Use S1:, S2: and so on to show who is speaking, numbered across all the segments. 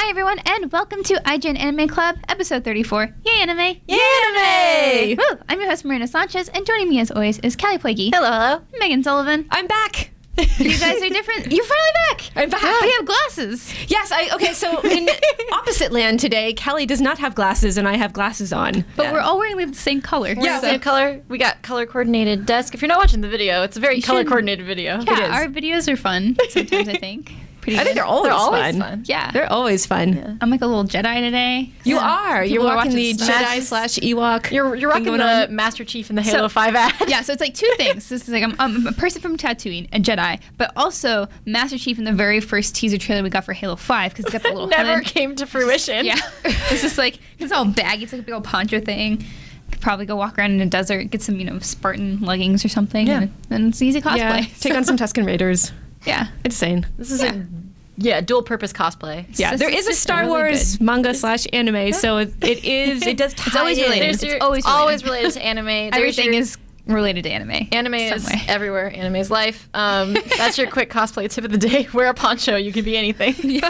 S1: Hi everyone, and welcome to IGN Anime Club, episode 34. Yay anime!
S2: Yay anime!
S1: Woo! I'm your host Marina Sanchez, and joining me as always is Callie Plaguey.
S2: Hello.
S1: Megan Sullivan.
S2: I'm back.
S1: You guys are different. You're finally back.
S2: I'm back.
S1: But you have glasses.
S2: Yes, okay, so in opposite land today, Callie does not have glasses and I have glasses on.
S1: But we're all wearing the same color.
S3: Yeah, same color. We got color coordinated desk. If you're not watching the video, it's a very color coordinated video.
S1: Yeah, our videos are fun sometimes, I think. Pretty
S2: I think
S1: good.
S2: they're always fun.
S1: Yeah.
S2: They're always fun.
S3: Yeah.
S1: I'm like a little Jedi today.
S2: You are. You're
S1: are
S2: walking
S1: watching
S2: the
S1: stuff.
S2: Jedi/Ewok.
S3: You're rocking
S2: going
S3: the
S2: on.
S3: Master Chief in the Halo 5 ad.
S1: Yeah, so it's like two things. This is like I'm a person from Tatooine, a Jedi, but also Master Chief in the very first teaser trailer we got for Halo 5 because it's got the little
S3: Never
S1: hood.
S3: came to fruition.
S1: Yeah, it's just like it's all baggy. It's like a big old poncho thing. Could probably go walk around in a desert, get some Spartan leggings or something,
S3: Yeah.
S1: and it's easy cosplay.
S2: Yeah, take on some Tusken Raiders.
S1: Yeah,
S2: It's insane.
S3: This is
S1: Yeah.
S3: a dual purpose cosplay.
S2: Yeah,
S1: This
S2: there
S1: is
S2: is a
S1: just
S2: Star
S1: really
S2: Wars
S1: good.
S2: manga/anime, so it does tie
S1: It's always
S2: in.
S1: related.
S3: There's
S1: It's
S3: your-
S1: always
S3: always
S1: related.
S3: related to anime. There's
S1: Everything
S3: your-
S1: is related to anime.
S3: Anime is
S1: some way.
S3: everywhere. Anime is life. That's your quick cosplay tip of the day. Wear a poncho. You can be anything.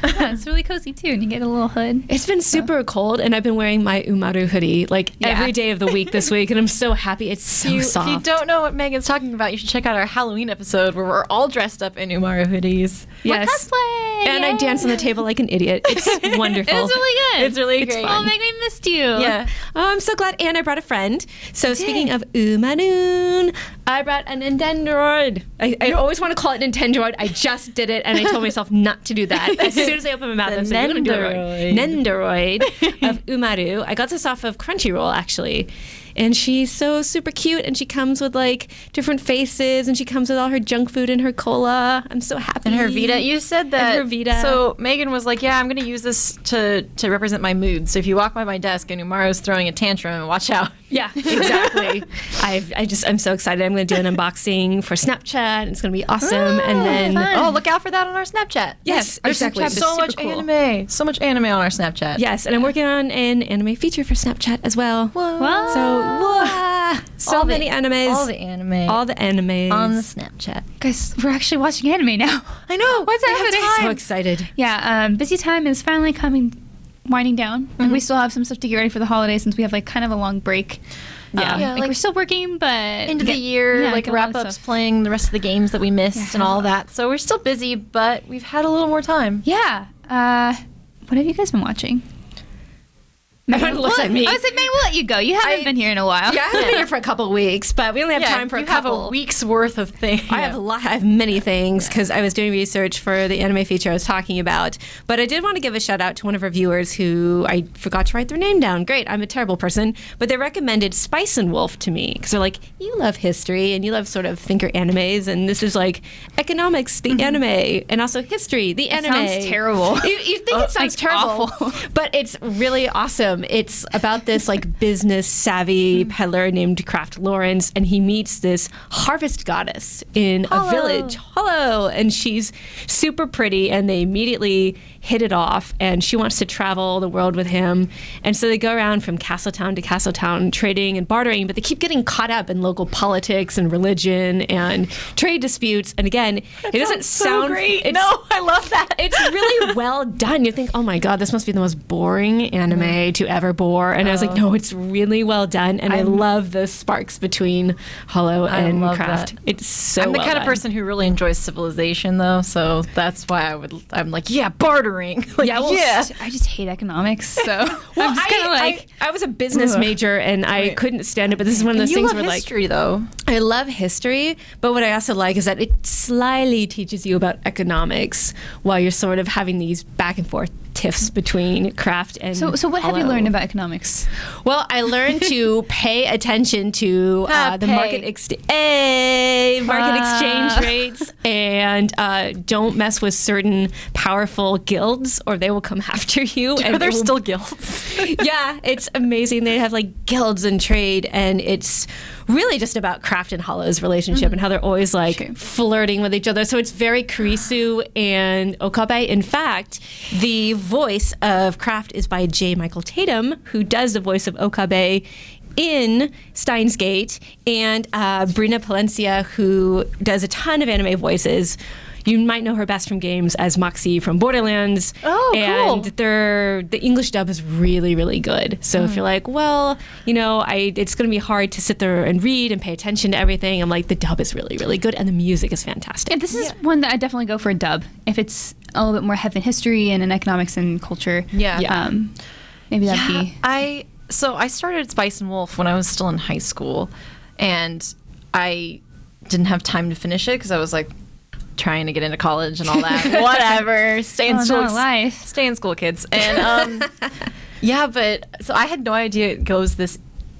S1: Yeah, it's really cozy too, and you get a little hood.
S2: It's been super cold, and I've been wearing my Umaru hoodie every day of the week this week, and I'm so happy. It's so soft.
S3: If you don't know what Megan's talking about, you should check out our Halloween episode where we're all dressed up in Umaru hoodies.
S2: Yes.
S1: Cosplay!
S2: And I
S1: Yay!
S2: dance on the table like an idiot. It's wonderful.
S1: It's really good.
S3: It's really great.
S1: Oh, Meg, we missed you.
S3: Yeah.
S2: Oh, I'm so glad. And I brought a friend. So speaking of Umaroon, I brought a Nintendoroid. I always want to call it Nintendoroid. I just did it, and I told myself not to do that. As soon as I opened my mouth, I was like, I'm going to do it right. Nendoroid of Umaru. I got this off of Crunchyroll, actually. And she's so super cute, and she comes with different faces, and she comes with all her junk food and her cola. I'm so happy.
S3: And her Vita. You said that.
S2: And her Vita.
S3: So Megan was like, yeah, I'm going to use this to represent my mood. So if you walk by my desk and Umaru's throwing a tantrum, watch out.
S2: Yeah, exactly. I'm so excited. I'm going to do an unboxing for Snapchat, and it's going to be awesome. And then
S1: fun.
S3: Oh, look out for that on our Snapchat.
S2: Yes,
S1: our
S2: exactly.
S1: Snapchat is
S3: So much
S1: super cool.
S3: anime. So much anime on our Snapchat.
S2: Yes, and I'm working on an anime feature for Snapchat as well.
S1: Wow.
S2: So, so
S3: All the-
S2: many animes.
S3: All the anime.
S2: All the animes.
S3: on the Snapchat.
S1: Guys, we're actually watching anime now.
S3: I know.
S1: What's happening?
S2: So excited.
S1: Yeah, busy time is finally winding down. And we still have some stuff to get ready for the holidays since we have kind of a long break.
S2: Yeah.
S3: Yeah,
S1: we're still working, but
S3: End of the year,
S1: yeah, get a lot of
S3: wrap-ups,
S1: stuff.
S3: playing the rest of the games that we missed and all that. So we're still busy, but we've had a little more time.
S1: Yeah. What have you guys been watching?
S2: Everyone looks at me.
S1: I was like, Meg, we'll let you go. You haven't been here in a while.
S2: Yeah, I haven't been here for a couple of weeks, but we only have time for
S3: you
S2: a couple.
S3: have a week's worth of things.
S2: I have many things because I was doing research for the anime feature I was talking about. But I did want to give a shout out to one of our viewers who I forgot to write their name down. Great, I'm a terrible person. But they recommended Spice and Wolf to me because they're like, you love history and you love sort of thinker animes, and this is like economics, the anime, and also history, the anime.
S1: Sounds terrible.
S2: You think it sounds terrible,
S1: awful.
S2: but it's really awesome. It's about this business savvy peddler named Kraft Lawrence, and he meets this harvest goddess in a village, Hollow, and she's super pretty, and they immediately hit it off, and she wants to travel the world with him, and so they go around from castle town to castle town trading and bartering, but they keep getting caught up in local politics and religion and trade disputes, and again, it doesn't sound
S3: great.
S2: it's-
S3: No, I love that.
S2: it's really well done. You think, oh my god, this must be the most boring anime to ever bore. And I was like, no, it's really well done. And I love the sparks between Hollow and
S3: love
S2: Kraft.
S3: that.
S2: It's so
S3: I'm the
S2: well
S3: kind of
S2: done.
S3: person who really enjoys civilization, though, so that's why I'm like, yeah, bartering.
S2: Yeah, well,
S1: I just hate economics, so
S2: Well,
S1: I'm just kind of like,
S2: I was a business major and I couldn't stand it, but this is one of those
S3: you
S2: things
S3: love
S2: where
S3: history, though.
S2: I love history, but what I also like is that it slyly teaches you about economics while you're sort of having these back and forth tiffs between Kraft and
S1: so what have you
S2: Hollow.
S1: learned about economics?
S2: Well, I learned to pay attention to the market exchange rates and don't mess with certain powerful guilds or they will come after you. And
S3: There's
S2: they will-
S3: still guilds.
S2: yeah, it's amazing. They have guilds and trade, and it's really just about Kraft and Hollow's relationship and how they're always flirting with each other. So it's very Kurisu and Okabe. In fact, the voice of Kraft is by J. Michael Tatum, who does the voice of Okabe in Steins Gate, and Brina Palencia, who does a ton of anime voices. you might know her best from games as Moxie from Borderlands.
S3: Oh,
S2: and
S3: cool.
S2: the English dub is really, really good. So if you're like, well, it's going to be hard to sit there and read and pay attention to everything, I'm like, the dub is really, really good, and the music is fantastic.
S1: Yeah, this is one that I definitely go for a dub if it's a little bit more heavy in history and in economics and culture.
S3: Yeah.
S1: Maybe that'd be.
S3: I started Spice and Wolf when I was still in high school, and I didn't have time to finish it because I was like trying to get into college and all that. Whatever, stay in school,
S1: life.
S3: Stay in school, kids. And yeah, but so I had no idea it goes this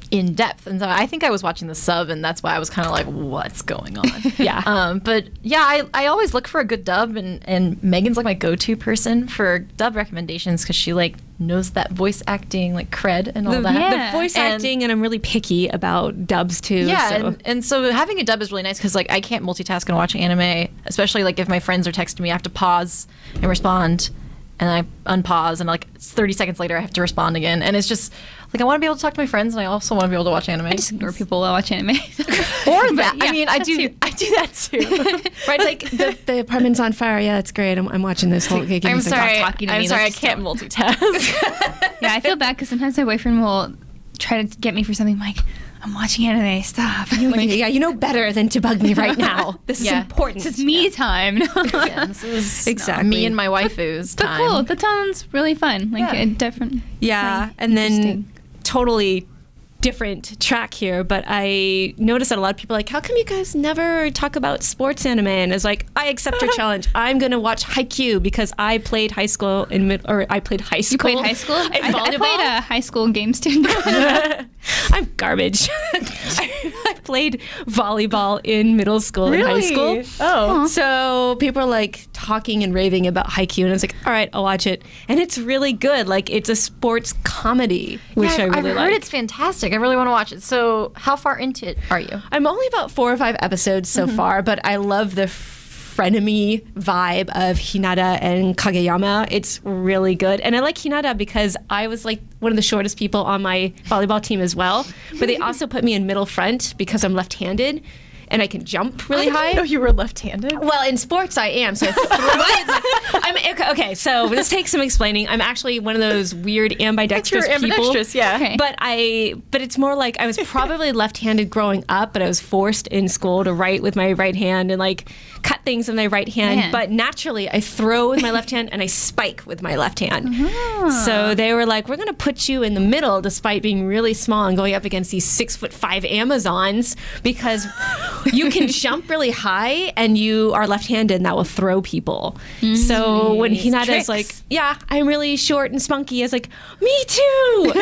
S3: in depth, and so I think I was watching the sub, and that's why I was kind of like, what's going on?
S2: Yeah.
S3: But yeah, I always look for a good dub, and Megan's like my go-to person for dub recommendations because she like knows that voice acting like cred and all that.
S1: Yeah.
S2: The voice
S3: And-
S2: acting, and I'm really picky about dubs too.
S3: Yeah,
S2: so.
S3: and so having a dub is really nice because like I can't multitask and watch anime, especially like if my friends are texting me, I have to pause and respond, and I unpause, and like 30 seconds later I have to respond again, and it's just like I want to be able to talk to my friends, and I also want to be able to watch anime.
S1: I just ignore people while I watch anime.
S3: Or that.
S1: yeah,
S3: I mean, I
S1: that
S3: do
S1: too.
S3: that too.
S2: Right, like the apartment's on fire. Yeah, that's great. I'm watching this whole. Okay, give me a
S3: I'm
S2: second.
S3: sorry.
S1: talking to
S3: I'm
S1: me,
S3: sorry. I
S1: like,
S3: can't multitask.
S1: Yeah, I feel bad because sometimes my boyfriend will try to get me for something like, I'm watching anime, stop.
S2: Like, yeah, you know better than to bug me right now. This is
S3: Yeah.
S2: important.
S1: This is me time.
S3: Yeah, this is
S2: Exactly.
S3: me and my waifus
S1: But
S3: time.
S1: cool, that sounds really fun. Like
S3: Yeah.
S1: a different.
S2: Yeah,
S1: like,
S2: and then
S1: interesting.
S2: totally different track here, but I noticed that a lot of people are like, how come you guys never talk about sports anime? And it's like, I accept your challenge. I'm gonna watch Haikyuu because I played high school I played high school.
S1: You played high school?
S2: in
S1: I
S2: volleyball.
S1: played a high school game student.
S2: I'm garbage. I played volleyball in middle school and high school.
S3: Oh.
S2: So people are like talking and raving about Haikyuu, and it's like, all right, I'll watch it. And it's really good. Like, it's a sports comedy, which
S3: Yeah,
S2: I really
S3: I've
S2: like.
S3: heard it's fantastic. I really want to watch it. So, how far into it are you?
S2: I'm only about 4 or 5 episodes so far, but I love the frenemy vibe of Hinata and Kageyama. It's really good. And I like Hinata because I was like one of the shortest people on my volleyball team as well. But they also put me in middle front because I'm left-handed and I can jump really high.
S3: I didn't know you were left-handed.
S2: Well, in sports, I am. So okay. So this takes some explaining. I'm actually one of those weird ambidextrous
S3: You're
S2: people.
S3: ambidextrous, yeah.
S1: Okay.
S2: But it's more like I was probably left-handed growing up, but I was forced in school to write with my right hand and like cut things with my right hand.
S1: Man.
S2: But naturally, I throw with my left hand and I spike with my left hand.
S1: Ah.
S2: So they were like, "We're going to put you in the middle, despite being really small and going up against these 6'5" Amazons, because you can jump really high and you are left-handed, and that will throw people." So when Hinata's
S1: tricks.
S2: like, "Yeah, I'm really short and spunky," I was like, "Me too," and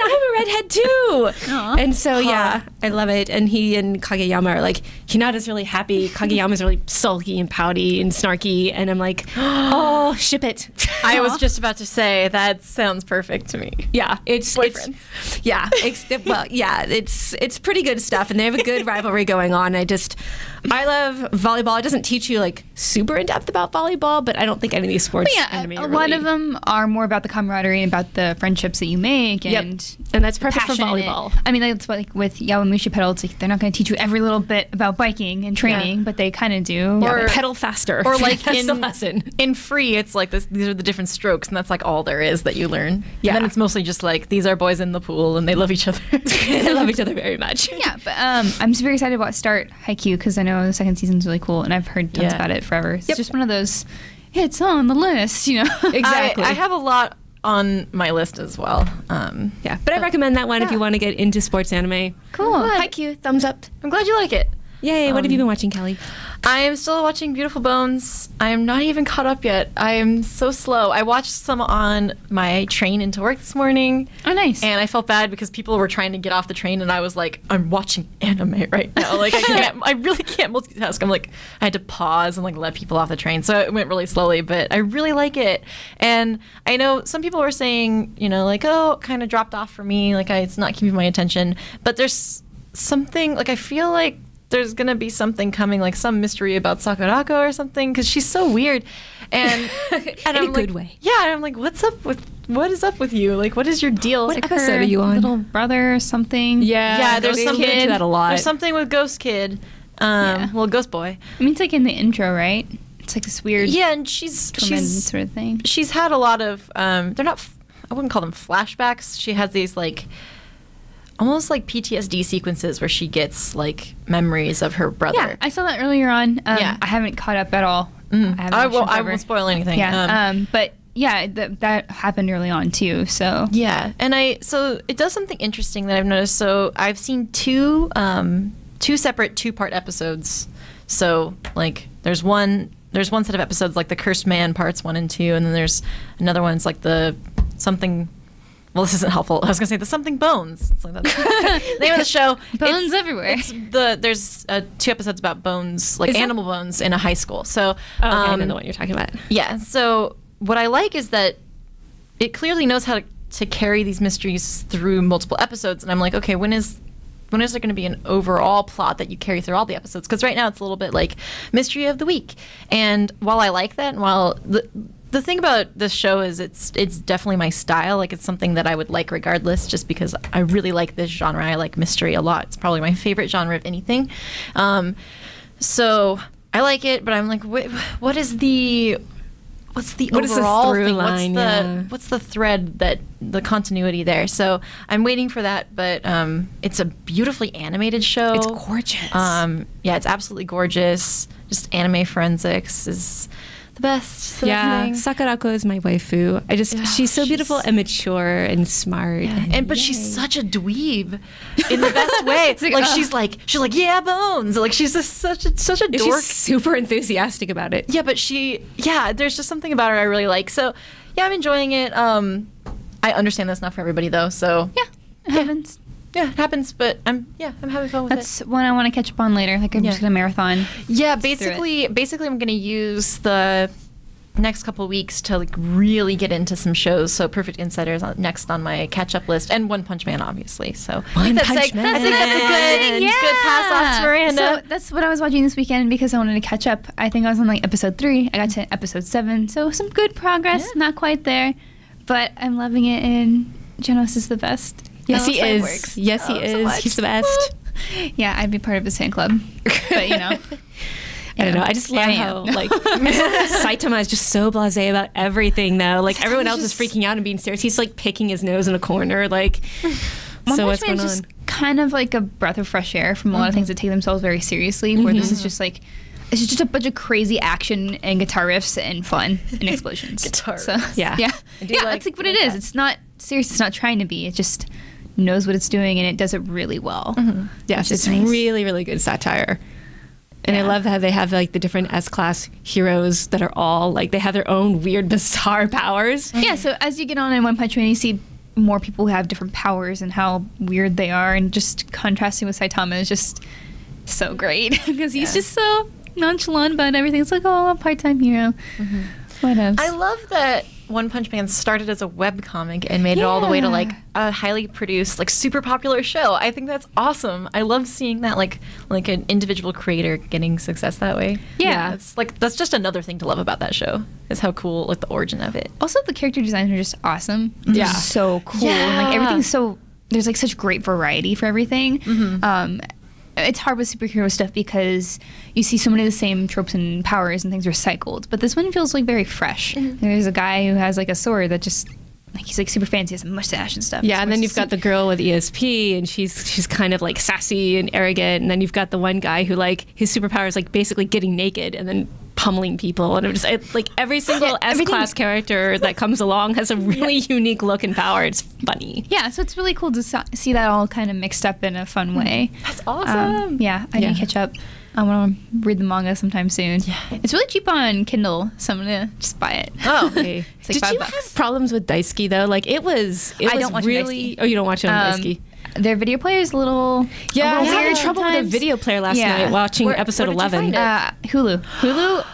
S2: I'm a redhead too.
S1: Aw.
S2: And so yeah, I love it. And he and Kageyama are like, Hinata's really happy, Kageyama's really sulky and pouty and snarky, and I'm like, oh, ship it.
S3: I was just about to say that sounds perfect to me.
S2: Yeah, it's
S3: Boyfriends.
S2: it's pretty good stuff, and they have a good rivalry going on. I love volleyball. It doesn't teach you like super in depth about volleyball, but I don't think any of these sports
S1: But yeah,
S2: anime
S1: a
S2: are
S1: lot
S2: really-
S1: of them are more about the camaraderie and about the friendships that you make,
S2: Yep.
S1: and
S2: And that's perfect for
S1: passion in it.
S2: volleyball.
S1: I mean, that's what, like with Yawamushi pedal. It's like they're not going to teach you every little bit about biking and training, but they kind of do.
S2: Yeah,
S3: Or-
S2: pedal faster.
S3: Or like
S2: that's the
S3: in
S2: lesson.
S3: in Free, it's like this. These are the different strokes, and that's like all there is that you learn.
S2: Yeah.
S3: And then it's mostly just like these are boys in the pool, and they love each other.
S2: They love each other very much.
S1: Yeah, but I'm super excited about Start Haikyuu because I know the second season's really cool, and I've heard tons
S3: Yeah.
S1: about it forever. It's
S2: Yep.
S1: just one of those. It's on the list, you know.
S2: Exactly.
S3: I have a lot on my list as well.
S2: Yeah, but I recommend that one if
S3: Yeah.
S2: you want to get into sports anime.
S1: Cool.
S2: Haikyuu, thumbs up.
S3: I'm glad you like it.
S2: Yay, what have you been watching, Kelly?
S3: I am still watching Beautiful Bones. I am not even caught up yet. I am so slow. I watched some on my train into work this morning,
S1: Oh, nice.
S3: and I felt bad because people were trying to get off the train, and I was like, I'm watching anime right now. Like, I really can't multitask. I'm like, I had to pause and like let people off the train. So it went really slowly, but I really like it. And I know some people were saying, you know, like, oh, it kind of dropped off for me. Like, it's not keeping my attention. But there's something, like, I feel like there's gonna be something coming, like some mystery about Sakurako or something, because she's so weird, and
S2: In a
S3: I'm
S2: good
S3: like,
S2: way.
S3: Yeah, and I'm like, what is up with you? Like, what is your deal?
S2: What
S3: Like,
S2: episode
S1: Her
S2: are you on?
S1: Little brother or something.
S3: yeah, there's
S2: they
S3: some
S2: get into that a lot.
S3: There's something with Ghost Kid,
S1: Yeah.
S3: well, Ghost Boy.
S1: I mean, it's like in the intro, right? It's like this weird
S3: Yeah, and she's
S1: sort of thing.
S3: she's had a lot of they're not I wouldn't call them flashbacks. She has these like almost like PTSD sequences where she gets like memories of her brother.
S1: Yeah, I saw that earlier on.
S3: Yeah.
S1: I haven't caught up at all.
S3: I won't spoil anything.
S1: Yeah, but yeah, that happened early on too. So
S3: Yeah, and so it does something interesting that I've noticed. So I've seen two separate 2-part episodes. So like there's one set of episodes like the Cursed Man parts 1 and 2, and then there's another one. It's like the something. Well, this isn't helpful. I was gonna say the Something Bones. It's like that's the name of the show.
S1: Bones everywhere.
S3: There's 2 episodes about bones, like animal bones, in a high school. So
S2: I know the one you're talking about.
S3: yeah. So what I like is that it clearly knows how to carry these mysteries through multiple episodes, and I'm like, okay, when is there going to be an overall plot that you carry through all the episodes? Because right now it's a little bit like mystery of the week. And while I like that, and while the thing about this show is it's definitely my style. Like it's something that I would like regardless, just because I really like this genre. I like mystery a lot. It's probably my favorite genre of anything. So I like it, but I'm like, what's the overall
S2: through
S3: thing?
S2: line,
S3: What's the thread that the continuity there? So I'm waiting for that, but it's a beautifully animated show.
S2: It's gorgeous.
S3: Yeah, it's absolutely gorgeous. Just anime forensics is the best.
S2: Yeah,
S3: thing.
S2: Sakurako is my waifu. She's so beautiful and mature and smart.
S3: Yeah. But she's such a dweeb in the best way. She's like yeah, bones. Like she's just such a dork.
S2: She's super enthusiastic about it.
S3: Yeah, but there's just something about her I really like. So yeah, I'm enjoying it. I understand that's not for everybody though. So
S1: yeah, it happens.
S3: Yeah, it happens, but I'm having fun with it.
S1: That's one I want to catch up on later. Like I'm just gonna marathon.
S3: Yeah, basically I'm gonna use the next couple of weeks to like really get into some shows. So Perfect Insider is next on my catch up list, and One Punch Man, obviously. So
S2: One Punch Man.
S3: I think that's a good pass off to Miranda.
S1: So that's what I was watching this weekend because I wanted to catch up. I think I was on like episode 3. I got to episode 7, so some good progress.
S3: Yeah.
S1: Not quite there, but I'm loving it. And Genos is the best.
S2: Yes, he is.
S1: Works.
S2: Yes, he is.
S1: So
S2: He's the best.
S1: Yeah, I'd be part of his fan club, but you know.
S2: I don't know. I just love how like Saitama is just so blasé about everything though. Like everyone else is freaking out and being serious. He's like picking his nose in a corner. Like, so what's going on?
S1: Just kind of like a breath of fresh air from a lot of things that take themselves very seriously. Where this is just like it's just a bunch of crazy action and guitar riffs and fun and explosions.
S3: Guitar
S1: yeah. That's like what it is. It's not serious. It's not trying to be. It just knows what it's doing and it does it really well.
S2: Yes, it's
S1: nice.
S2: really, really good satire. And I love how they have like the different S-class heroes that are all like they have their own weird, bizarre powers.
S1: Yeah, so as you get on in One Punch Man, you see more people who have different powers and how weird they are, and just contrasting with Saitama is just so great because he's just so nonchalant about everything. It's like, oh, a part-time hero. Whatever.
S3: I love that One Punch Man started as a webcomic and made it all the way to like a highly produced, like super popular show. I think that's awesome. I love seeing that like an individual creator getting success that way.
S1: Yeah.
S3: It's like that's just another thing to love about that show is how cool like the origin of it.
S1: Also, the character designs are just awesome.
S2: Yeah.
S1: They're so cool. And, like everything's so there's like such great variety for everything. It's hard with superhero stuff because you see so many of the same tropes and powers and things recycled. But this one feels like very fresh. There's a guy who has like a sword that just like he's like super fancy, has a mustache and stuff.
S2: Yeah, and then you've got the girl with ESP, and she's kind of like sassy and arrogant. And then you've got the one guy who like his superpower is like basically getting naked and then pummeling people. And like every single S-class character that comes along has a really unique look and power. It's funny.
S1: Yeah, so it's really cool to see that all kind of mixed up in a fun way.
S3: That's awesome.
S1: I need to catch up. I want to read the manga sometime soon. Yeah. It's really cheap on Kindle, so I'm gonna just buy it.
S3: Oh,
S2: okay.
S1: It's like
S2: Did you
S1: $5.
S2: have problems with Daisuke though? Like it was
S1: don't watch
S2: really.
S1: Daisuke.
S2: Oh, you don't watch it on Daisuke.
S1: Their video player is a little
S2: Yeah, I
S1: weird
S2: had trouble with a
S1: sometimes.
S2: video player last night watching episode
S3: where did you
S2: 11.
S3: find it?
S1: Hulu.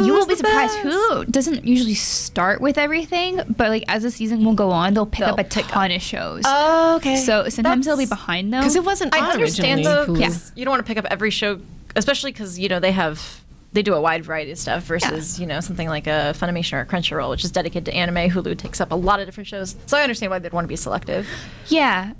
S1: You will be
S3: the
S1: surprised.
S3: best.
S1: Hulu doesn't usually start with everything, but like as the season will go on, they'll pick up a ton of shows.
S3: Oh, okay.
S1: So sometimes they'll be
S3: That's-
S1: behind though.
S2: Because it wasn't
S3: I
S2: on
S3: understand
S2: originally.
S3: though,
S2: Hulu.
S3: 'cause you don't want to pick up every show, especially because you know they have they do a wide variety of stuff versus something like a Funimation or a Crunchyroll, which is dedicated to anime. Hulu takes up a lot of different shows, so I understand why they'd want to be selective.
S1: Yeah,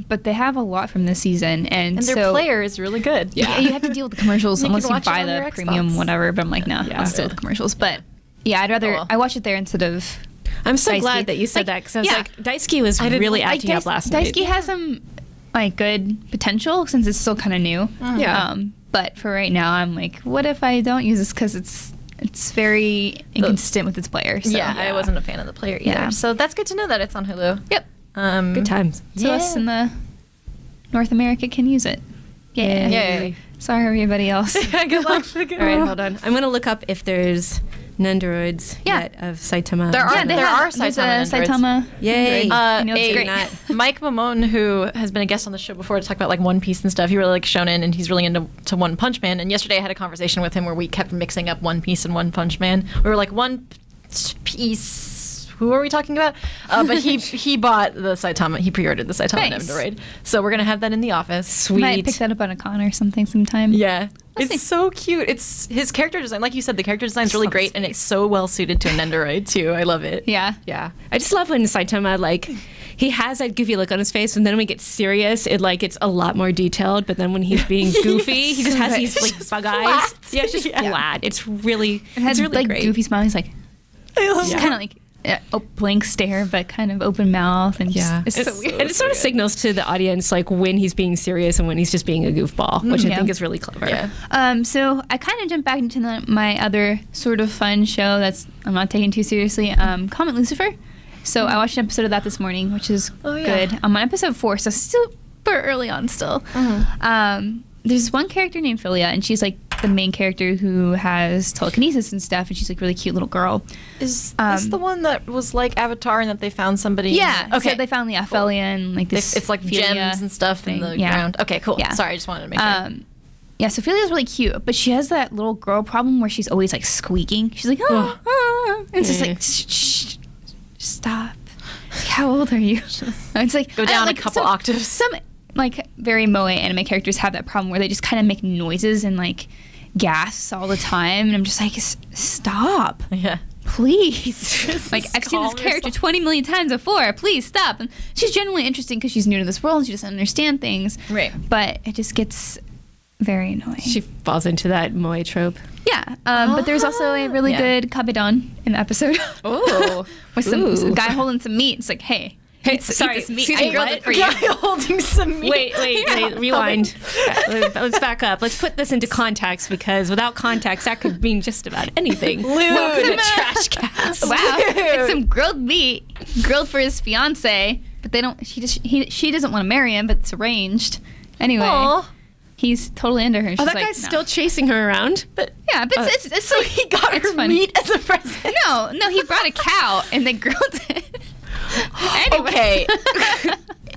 S1: but they have a lot from this season, and
S3: their player is really good.
S1: Yeah, you have to deal with the commercials unless you buy the
S3: Xbox.
S1: premium whatever. But I'm like, no, I'll still with the commercials. But yeah, I'd rather I watch it there instead of.
S2: I'm so
S1: Daisuke.
S2: glad that you said that because I was like, Daisuke was really acting up last night.
S1: Daisuke has some good potential since it's still kind of new.
S2: Yeah.
S1: But for right now, I'm like, what if I don't use this because it's very inconsistent with its player. So.
S3: Yeah, I wasn't a fan of the player either.
S1: Yeah.
S3: So that's good to know that it's on Hulu.
S1: Yep.
S2: Good times.
S1: So us in the North America can use it. Yeah.
S3: Yay.
S1: Sorry, everybody else.
S3: Good luck.
S2: All right, hold on. I'm going to look up if there's Nendoroids yet of Saitama.
S3: There are
S1: There's
S3: Saitama.
S1: Saitama.
S2: Yay.
S1: It's great.
S3: Mike Mamone, who has been a guest on the show before to talk about like One Piece and stuff, he really likes Shonen and he's really into One Punch Man. And yesterday I had a conversation with him where we kept mixing up One Piece and One Punch Man. We were like, One Piece. Who are we talking about? But he bought the Saitama. He pre-ordered the Saitama Nendoroid. So we're gonna have that in the office.
S2: Sweet.
S1: Might pick that up on a con or something sometime.
S3: Yeah.
S1: Let's
S3: It's
S1: see.
S3: so cute. It's his character design. Like you said, the character design is really great, and it's so well suited to a Nendoroid too. I love it.
S1: Yeah.
S2: Yeah. I just love when Saitama, he has that goofy look on his face, and then when he gets serious, it's a lot more detailed. But then when he's being goofy, he just has these bug eyes. Yeah, it's just flat. It's really,
S1: It has
S2: it's really
S1: like
S2: great.
S1: goofy smile. He's like,
S3: I
S1: kind of like a blank stare, but kind of open mouth, and it's so weird.
S2: And it sort of signals to the audience when he's being serious and when he's just being a goofball, which I
S1: Yeah.
S2: think is really clever.
S3: Yeah.
S1: So I kind of jumped back into my other sort of fun show that's I'm not taking too seriously. Comet Lucifer. So I watched an episode of that this morning, which is good. I'm on episode 4, so still super early on still. There's one character named Philia, and she's like the main character who has telekinesis and stuff, and she's like a really cute little girl.
S3: Is this the one that was like Avatar and that they found somebody?
S1: Yeah.
S3: Okay.
S1: So they found the Ophelia and like this.
S3: It's like
S1: Philia
S3: gems and stuff in the
S1: thing. Yeah.
S3: ground. Okay, cool.
S1: Yeah.
S3: Sorry, I just wanted to make sure.
S1: Yeah, so Philia's really cute, but she has that little girl problem where she's always like squeaking. She's like, and it's just like, shh, stop. Like, how old are you? It's like
S3: Go down
S1: like,
S3: a couple octaves.
S1: Some like very moe anime characters have that problem where they just kind of make noises and like gasps all the time, and I'm just like, stop.
S3: Yeah.
S1: Please. Like, I've seen this character 20 million times before. Please stop. And she's genuinely interesting because she's new to this world and she doesn't understand things.
S3: Right.
S1: But it just gets very annoying.
S2: She falls into that moe trope.
S1: Yeah. But there's also a really good kabedon in the episode.
S2: Oh.
S1: With some guy holding some meat. It's like, hey, eat this meat.
S2: excuse
S1: I
S2: me,
S1: grilled
S2: what?
S1: it for you.
S3: Guy holding some meat.
S2: Wait, rewind. Let's back up. Let's put this into context because without context, that could mean just about anything. Welcome to the Trash Cast.
S1: Wow. It's some grilled meat, grilled for his fiance, but they don't. She doesn't want to marry him, but it's arranged. Anyway,
S3: Aw.
S1: he's totally into her. She's
S2: Oh, that
S1: like,
S2: guy's
S1: no.
S2: still chasing her around.
S3: But
S1: Yeah, but it's
S3: so
S1: like
S3: he got
S1: it's
S3: her
S1: funny.
S3: meat as a present.
S1: No, he brought a cow and they grilled it. Anyway.
S3: Okay.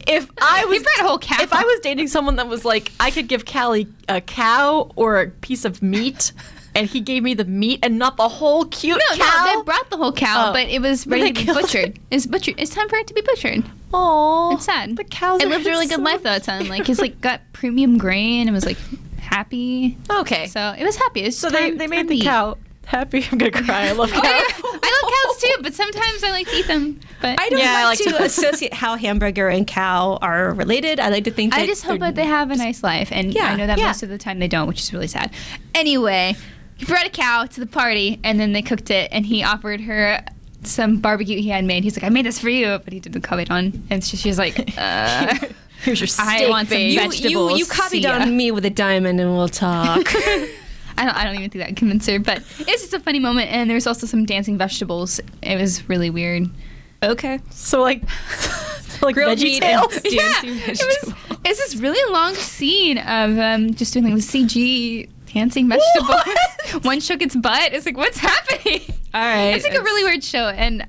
S3: If I was
S1: He brought a whole cow.
S3: If I was dating someone that was like, I could give Callie a cow or a piece of meat, and he gave me the meat and not the whole cute
S1: No,
S3: cow.
S1: they brought the whole cow,
S3: Oh.
S1: but it was
S3: But
S1: ready
S3: they
S1: to be
S3: killed
S1: butchered. It's butchered. It's time for it to be butchered.
S3: Aww.
S1: It's sad.
S3: The cows
S1: It
S3: are
S1: lived a really good
S3: so
S1: life though. It's on like he's like got premium grain and was like happy.
S3: Okay.
S1: So it was happy. It was
S3: So
S1: time-
S3: they
S1: time
S3: made
S1: to
S3: the
S1: eat.
S3: cow happy. I'm gonna cry. I love cows.
S1: I love cows too, but sometimes I like to eat them. But
S2: I don't
S3: Yeah, I
S2: like
S3: like
S2: to
S3: to-
S2: associate how hamburger and cow are related. I like to think that
S1: I just hope
S2: they're-
S1: that they have a nice life, and
S2: Yeah,
S1: I know that
S3: yeah.
S1: most of the time they don't, which is really sad. Anyway, he brought a cow to the party, and then they cooked it, and he offered her some barbecue he had made. He's like, "I made this for you," but he did the kabedon, and she's like,
S3: Here's your steak,
S1: I want some
S3: babe.
S1: vegetables.
S2: You copied
S1: See ya.
S2: on me with a diamond and we'll talk.
S1: I don't even think that can convince her, but it's just a funny moment, and there's also some dancing vegetables. It was really weird.
S2: Okay.
S3: So like
S2: Grilled
S3: Veggie
S2: meat
S3: Tales.
S2: and dancing vegetables.
S1: It's this really long scene of just doing like the CG dancing vegetables. One shook its butt. It's like, what's happening?
S2: All right.
S1: It's like a really weird show, and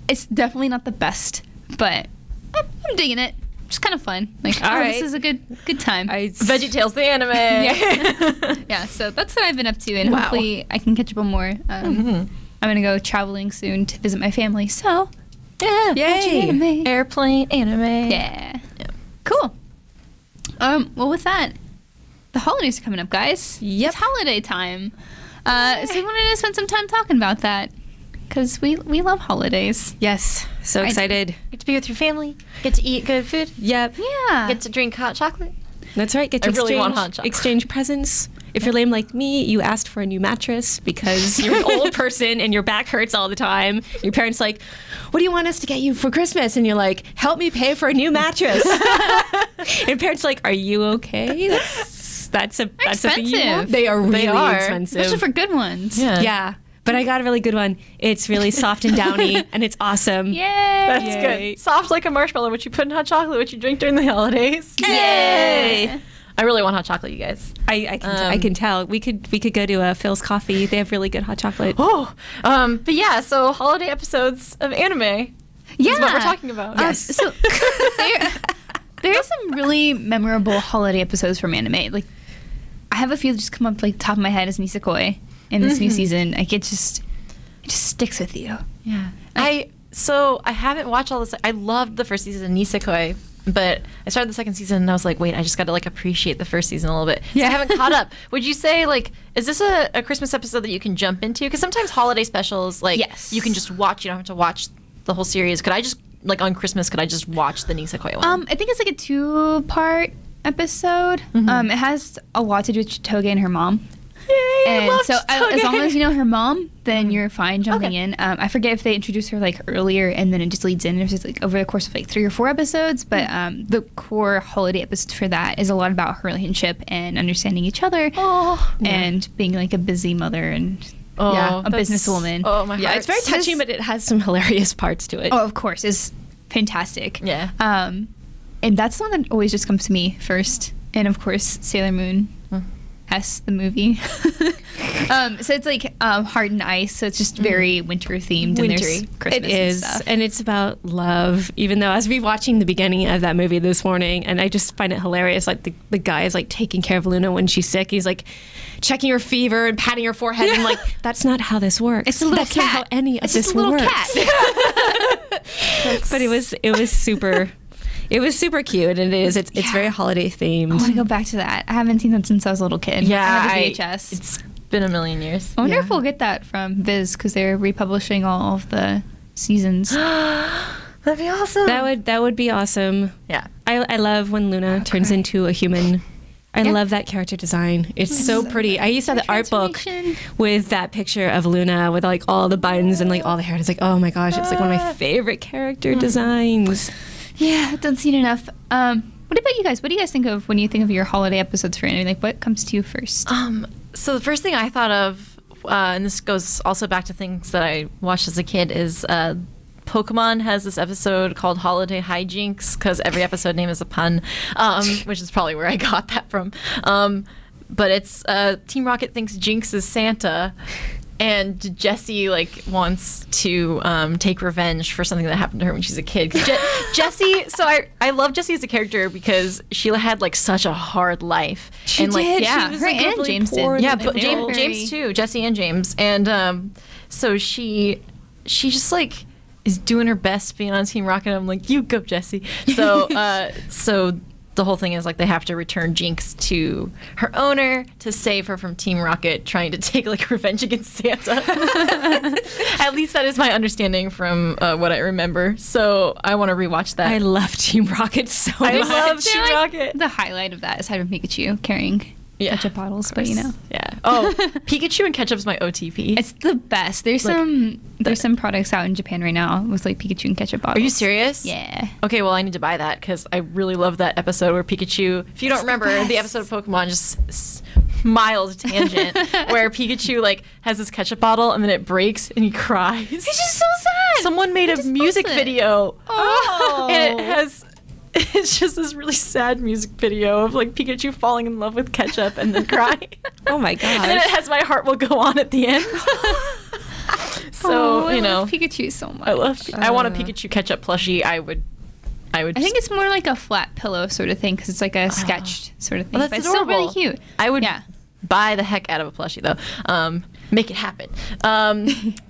S1: it's definitely not the best, but I'm digging it. It's kind of fun. Like,
S2: All right.
S1: this is a good time.
S3: Veggie Tales, the anime.
S1: Yeah, so that's what I've been up to, and
S2: Wow.
S1: hopefully I can catch up on more. I'm gonna go traveling soon to visit my family, so
S3: Yeah.
S2: Yay.
S1: anime.
S3: Airplane anime.
S1: Yeah. Cool. Well, with that, the holidays are coming up, guys.
S2: Yep.
S1: It's holiday time. So we wanted to spend some time talking about that because we love holidays.
S2: Yes, so excited.
S3: Get to be with your family. Get to eat good food.
S2: Yep.
S1: Yeah.
S3: Get to drink hot chocolate.
S2: That's right. Get to
S3: I really want hot chocolate.
S2: exchange presents. If you're lame like me, you asked for a new mattress because you're an old person and your back hurts all the time. Your parents like, what do you want us to get you for Christmas? And you're like, help me pay for a new mattress. And parents are like, are you okay? That's a thing you want. They are really expensive.
S1: Especially for good ones.
S2: Yeah. But I got a really good one. It's really soft and downy, and it's awesome.
S1: Yay!
S3: That's
S2: Yay.
S3: good. Soft like a marshmallow, which you put in hot chocolate, which you drink during the holidays.
S2: Yay!
S3: I really want hot chocolate, you guys.
S2: I can tell. We could go to Phil's Coffee. They have really good hot chocolate.
S3: Oh, but yeah. So holiday episodes of anime.
S1: Yeah.
S3: Is what we're talking about.
S1: Yes. So there are some really memorable holiday episodes from anime. Like, I have a few that just come up like top of my head as Nisekoi in this new season. Like, it just sticks with you.
S3: Yeah. I haven't watched all this. I loved the first season of Nisekoi, but I started the second season and I was like, wait, I just got to like appreciate the first season a little bit. Yeah. So I haven't caught up. Would you say like, is this a Christmas episode that you can jump into? Because sometimes holiday specials, like, you can just watch. You don't have to watch the whole series. Could I just like on Christmas? Could I just watch the Nisekoi one?
S1: I think it's like a 2-part episode. It has a lot to do with Chitoge and her mom.
S3: Yay,
S1: And so as long as you know her mom, then you're fine jumping in. I forget if they introduce her like earlier and then it just leads in. It's just like over the course of like 3 or 4 episodes. But the core holiday episode for that is a lot about her relationship and understanding each other and being like a busy mother and a businesswoman.
S3: Oh, my heart.
S2: Yeah, it's very touching, but it has some hilarious parts to it.
S1: Oh, of course. It's fantastic.
S3: Yeah.
S1: And that's the one that always just comes to me first. And of course, Sailor Moon. The movie. So it's like Heart and Ice, so it's just very winter themed and there's Christmas
S2: It is,
S1: and stuff.
S2: and it's about love. Even though I was rewatching the beginning of that movie this morning, and I just find it hilarious. Like the guy is like taking care of Luna when she's sick. He's like checking her fever and patting her forehead. And like, that's not how this works.
S1: It's a little
S2: that's
S1: cat.
S2: Not how any of
S1: it's
S2: this
S1: just a little
S2: works.
S1: cat.
S2: But it was super. It was super cute, and it's very holiday themed.
S1: I want to go back to that. I haven't seen that since I was a little kid.
S3: Yeah,
S1: I have the VHS.
S3: It's been a million years.
S1: I wonder if we'll get that from Viz because they're republishing all of the seasons.
S3: That'd be awesome.
S2: That would be awesome.
S3: Yeah.
S2: I love when Luna turns into a human. I love that character design. It's so pretty. I used to have the art book with that picture of Luna with like all the buttons and like all the hair. And it's like, oh my gosh, it's like one of my favorite character designs.
S1: Yeah, don't see it enough. What about you guys? What do you guys think of when you think of your holiday episodes for anime? Like, what comes to you first?
S3: So the first thing I thought of, and this goes also back to things that I watched as a kid, is Pokemon has this episode called Holiday Hijinks because every episode name is a pun, which is probably where I got that from. But it's Team Rocket thinks Jinx is Santa. And Jessie like wants to take revenge for something that happened to her when she was a kid. Jessie, so I love Jessie as a character because she had like such a hard life.
S2: She
S3: and,
S2: did.
S3: Like,
S1: yeah,
S2: she was,
S1: her
S2: like,
S1: and
S2: really
S1: James
S2: poor.
S1: did.
S3: Yeah,
S1: Like,
S3: but
S1: they were
S3: James too. Jessie and James, and so she just like is doing her best being on Team Rocket. I'm like, you go, Jessie. So so. The whole thing is like they have to return Jinx to her owner to save her from Team Rocket trying to take like revenge against Santa. At least that is my understanding from what I remember. So I want to rewatch that.
S2: I love Team Rocket so much.
S3: I love Team Rocket.
S1: The highlight of that is having Pikachu carrying ketchup bottles, but you know.
S3: Yeah. Oh, Pikachu and ketchup's my OTP.
S1: It's the best. There's some products out in Japan right now with like Pikachu and ketchup bottles.
S3: Are you serious?
S1: Yeah.
S3: Okay, well I need to buy that because I really love that episode where Pikachu. If you don't remember the episode of Pokemon, just mild tangent where Pikachu like has this ketchup bottle and then it breaks and he cries.
S1: It's just so sad.
S3: Someone made a music video.
S1: Oh.
S3: And it's just this really sad music video of like Pikachu falling in love with ketchup and then crying.
S2: Oh my gosh.
S3: And then it has My Heart Will Go On at the end. So,
S1: I
S3: you know.
S1: love Pikachu so much.
S3: I want a Pikachu ketchup plushie. I think
S1: it's more like a flat pillow sort of thing because it's like a sketched sort of thing.
S3: Well,
S1: but
S3: that's
S1: it's still really
S3: adorable.
S1: cute.
S3: I would buy the heck out of a plushie though. Make it happen.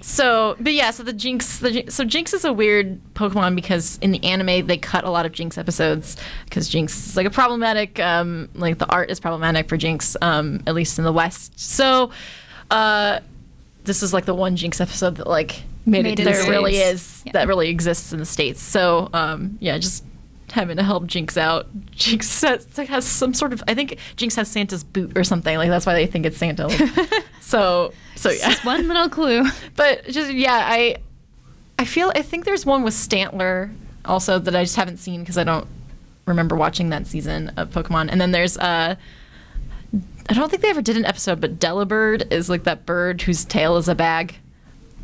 S3: So the Jinx. So Jinx is a weird Pokemon because in the anime they cut a lot of Jinx episodes because Jinx is like a problematic. Like the art is problematic for Jinx, at least in the West. So This is like the one Jinx episode that like
S2: Made it to the
S3: there really
S2: States.
S3: is that really exists in the States. So just having to help Jinx out. Jinx has some sort of, I think Jinx has Santa's boot or something. Like that's why they think it's Santa. Like, so yeah.
S1: Just one little clue.
S3: But just I think there's one with Stantler also that I just haven't seen because I don't remember watching that season of Pokemon. And then there's I don't think they ever did an episode, but Delibird is like that bird whose tail is a bag.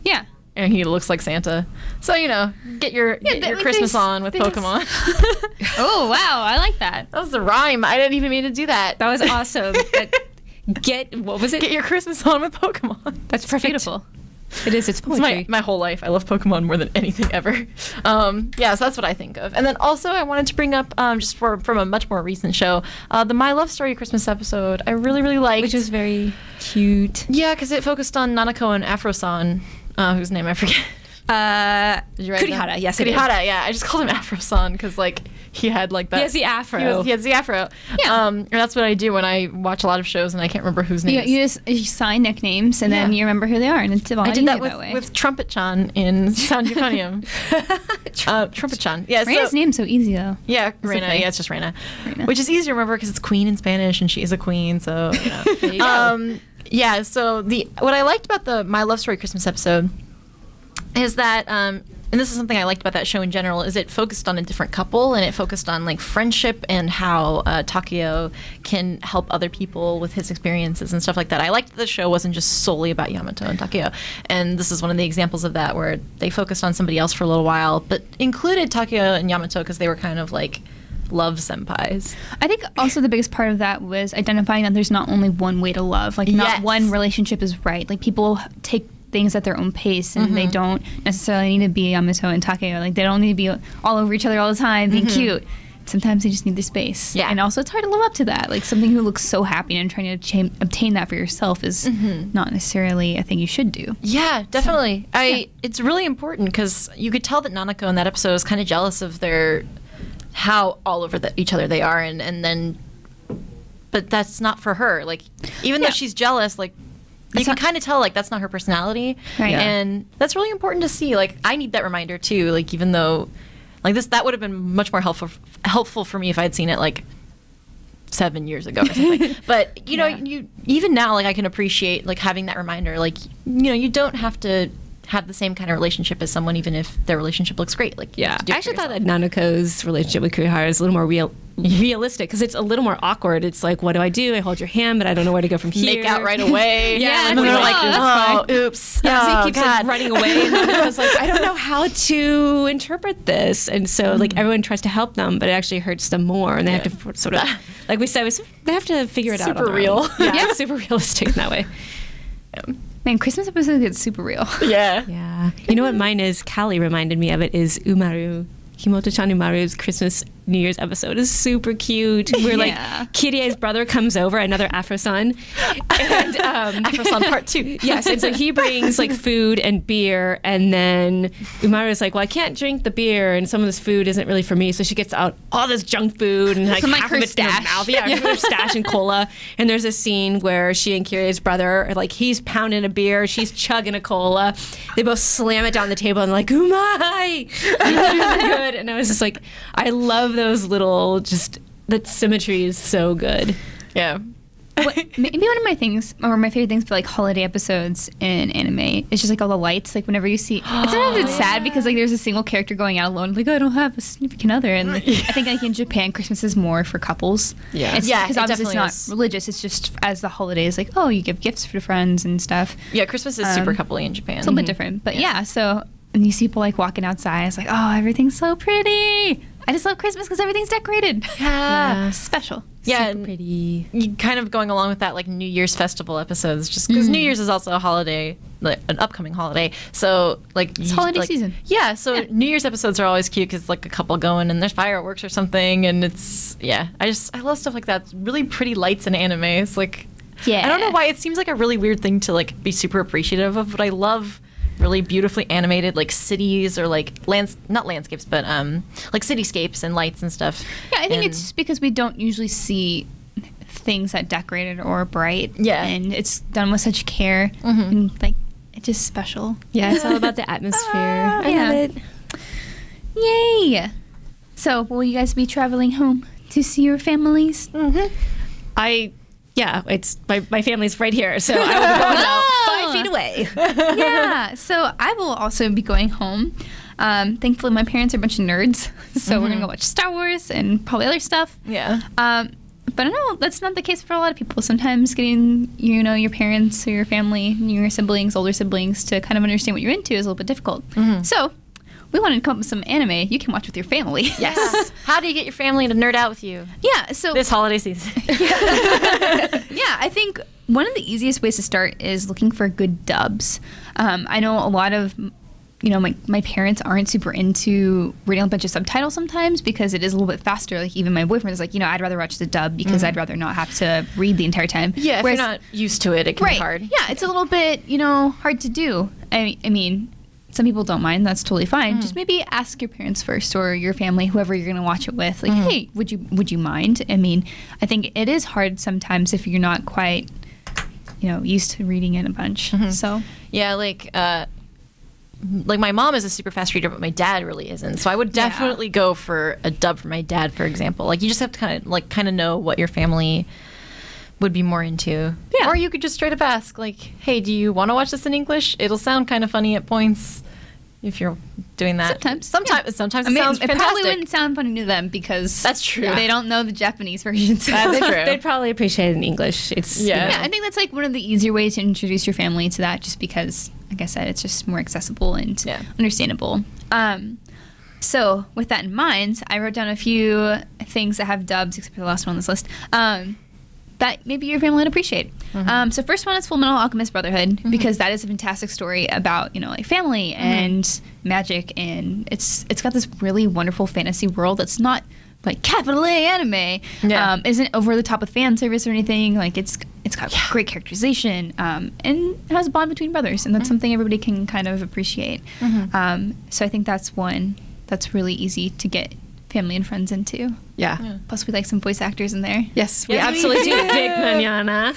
S1: Yeah.
S3: And he looks like Santa. So, get your Christmas on with Pokemon.
S1: Oh, wow. I like that.
S3: That was the rhyme. I didn't even mean to do that.
S2: That was awesome. What was it?
S3: Get your Christmas on with Pokemon.
S2: That's perfect.
S1: Beautiful.
S2: It is. It's poetry.
S3: It's my whole life. I love Pokemon more than anything ever. So that's what I think of. And then also I wanted to bring up, just from a much more recent show, the My Love Story Christmas episode. I really, really liked.
S2: Which was very cute.
S3: Yeah, because it focused on Nanako and Afro-san, whose name I forget. Did you write
S2: Kurihara, yes, I
S3: Kurihara, yeah. I just called him Afro-san because, like, he had, like, that.
S2: He has the afro.
S3: He has the afro.
S1: Yeah.
S3: And that's what I do when I watch a lot of shows and I can't remember whose name
S1: You just sign nicknames and then
S3: Yeah.
S1: you remember who they are, and it's a lot
S3: I did
S1: easier
S3: that
S1: way.
S3: with Trumpet-chan in Sound Euphonium. Trumpet-chan. Yeah,
S1: Reina's name's so easy, though.
S3: Yeah,
S1: the
S3: Reina.
S1: thing.
S3: Yeah, it's just Reina.
S1: Reina.
S3: Which is easy to remember because it's queen in Spanish and she is a queen, so,
S2: There you go.
S3: yeah, so what I liked about the My Love Story Christmas episode is that, and this is something I liked about that show in general, is it focused on a different couple and it focused on like friendship and how Takeo can help other people with his experiences and stuff like that. I liked that the show wasn't just solely about Yamato and Takeo, and this is one of the examples of that where they focused on somebody else for a little while, but included Takeo and Yamato because they were kind of like love senpais.
S1: I think also the biggest part of that was identifying that there's not only one way to love. Like, not
S3: Yes.
S1: one relationship is right. Like, people take things at their own pace, and they don't necessarily need to be Yamato and Takeo. Like, they don't need to be all over each other all the time, being cute. Sometimes they just need their space.
S3: Yeah.
S1: And also, it's hard to live up to that. Like, something who looks so happy and trying to obtain that for yourself is not necessarily a thing you should do.
S3: Yeah, definitely. It's really important because you could tell that Nanako in that episode is kind of jealous of how all over each other they are, and then, but that's not for her. Like, even though she's jealous, like, you can kind of tell, like, that's not her personality.
S1: Right. Yeah.
S3: And that's really important to see. Like, I need that reminder, too. Like, even though, like, that would have been much more helpful for me if I had seen it, like, 7 years ago or something. But, you know, you even now, like, I can appreciate, like, having that reminder. Like, you don't have to have the same kind of relationship as someone, even if their relationship looks great. Like, you have to do
S2: I
S3: it
S2: actually
S3: for
S2: thought
S3: yourself.
S2: that Nanako's relationship with Kurihara is a little more realistic because it's a little more awkward. It's like, what do? I hold your hand, but I don't know where to go from here.
S3: Make out right away.
S2: Yeah,
S3: and then
S2: it's
S3: they're
S2: like,
S3: like,
S2: oh,
S3: oh, oops.
S2: Yeah, so
S3: oh,
S2: he keeps like,
S3: God.
S2: running away, and Nanako's like, I don't know how to interpret this, and so like everyone tries to help them, but it actually hurts them more, and they have to sort of, like we said, they have to figure it out.
S3: Super
S2: on their
S3: real.
S2: own. Yeah, it's super realistic in that way.
S1: Man, Christmas episode gets super real.
S3: Yeah.
S2: Yeah. You know what mine is? Callie reminded me of it, is Umaru. Himoto-chan Umaru's Christmas New Year's episode is super cute. Where like Kirie's brother comes over, another Afro-san. And
S3: Afro-san part 2.
S2: yes, and so he brings like food and beer, and then Umaru's like, well, I can't drink the beer, and some of this food isn't really for me. So she gets out all this junk food and like
S1: From, like,
S2: half
S1: her
S2: of it's in her
S1: stash.
S2: mouth. Yeah, her stash and cola. And there's a scene where she and Kirie's brother are like, he's pounding a beer, she's chugging a cola. They both slam it down the table and like, umai! It's really good. And I was just like, I love those little, just that symmetry is so good.
S3: Yeah.
S1: Maybe one of my things, or my favorite things for like holiday episodes in anime, is just like all the lights. Like, whenever you see, it's sometimes it's sad because like there's a single character going out alone, like, I don't have a significant other, and like, I think like in Japan, Christmas is more for couples.
S2: Yeah.
S1: It's,
S3: Yeah,
S1: because
S3: it
S1: obviously it's
S3: definitely
S1: not
S3: is.
S1: religious. It's just as the holidays, like, oh, you give gifts for friends and stuff.
S3: Yeah, Christmas is super coupley in Japan.
S1: It's a little bit different, but yeah. So and you see people like walking outside. It's like, oh, everything's so pretty. I just love Christmas because everything's decorated.
S3: Yeah.
S1: Special.
S3: Yeah,
S2: Super
S3: and
S2: pretty.
S3: you kind of going along with that, like New Year's festival episodes, just because New Year's is also a holiday, like an upcoming holiday. So like
S1: It's holiday season.
S3: Yeah, so New Year's episodes are always cute because like a couple going and there's fireworks or something, and it's I love stuff like that. It's really pretty lights in anime. It's like I don't know why it seems like a really weird thing to like be super appreciative of, but I love really beautifully animated like cities or like not landscapes, but like cityscapes and lights and stuff.
S1: Yeah, I think
S3: And-
S1: it's just because we don't usually see things that decorate it or bright.
S3: Yeah.
S1: And it's done with such care. And like, it's just special.
S2: Yeah, it's all about the atmosphere. I
S1: Yeah.
S2: love it.
S1: Yay! So, will you guys be traveling home to see your families?
S2: It's my family's right here, so I will be going about
S1: Oh.
S2: 5 feet away.
S1: Yeah. So, I will also be going home. Thankfully, my parents are a bunch of nerds, so we're gonna go watch Star Wars and probably other stuff.
S3: Yeah.
S1: But I know that's not the case for a lot of people. Sometimes getting, your parents or your family, your siblings, older siblings, to kind of understand what you're into is a little bit difficult. So, we wanted to come up with some anime you can watch with your family.
S3: Yes. How do you get your family to nerd out with you
S1: Yeah. So
S3: this holiday season?
S1: yeah, I think one of the easiest ways to start is looking for good dubs. I know a lot of, my parents aren't super into reading a bunch of subtitles sometimes because it is a little bit faster. Like even my boyfriend is like, I'd rather watch the dub because I'd rather not have to read the entire time.
S3: Yeah, if
S1: Whereas-
S3: you're not used to it, it can be hard.
S1: Yeah, it's a little bit, hard to do. I mean, some people don't mind. That's totally fine. Just maybe ask your parents first or your family, whoever you're going to watch it with. Like, hey, would you mind? I mean, I think it is hard sometimes if you're not quite, used to reading it a bunch. So
S3: Yeah, like my mom is a super fast reader, but my dad really isn't. So I would definitely go for a dub for my dad, for example. Like you just have to kind of know what your family would be more into.
S1: Yeah.
S3: Or you could just straight up ask, like, hey, do you want to watch this in English? It'll sound kind of funny at points if you're doing that. Sometimes it sounds
S1: I mean,
S3: fantastic.
S1: it probably wouldn't sound funny to them because
S3: That's true.
S1: They don't know the Japanese version. So.
S3: That's true.
S2: They'd probably appreciate it in English. It's
S3: Yeah.
S1: Yeah, I think that's like one of the easier ways to introduce your family to that, just because, like I said, it's just more accessible and understandable. So with that in mind, I wrote down a few things that have dubs, except for the last one on this list, that maybe your family would appreciate. So first one is Full Metal Alchemist Brotherhood, because that is a fantastic story about, like family and magic, and it's got this really wonderful fantasy world that's not like capital A anime.
S3: Yeah.
S1: Isn't over the top with fan service or anything. Like it's got great characterization, and it has a bond between brothers, and that's something everybody can kind of appreciate. So I think that's one that's really easy to get family and friends into.
S2: Yeah.
S1: Plus, we like some voice actors in there.
S2: Yes, we absolutely do. Big manana.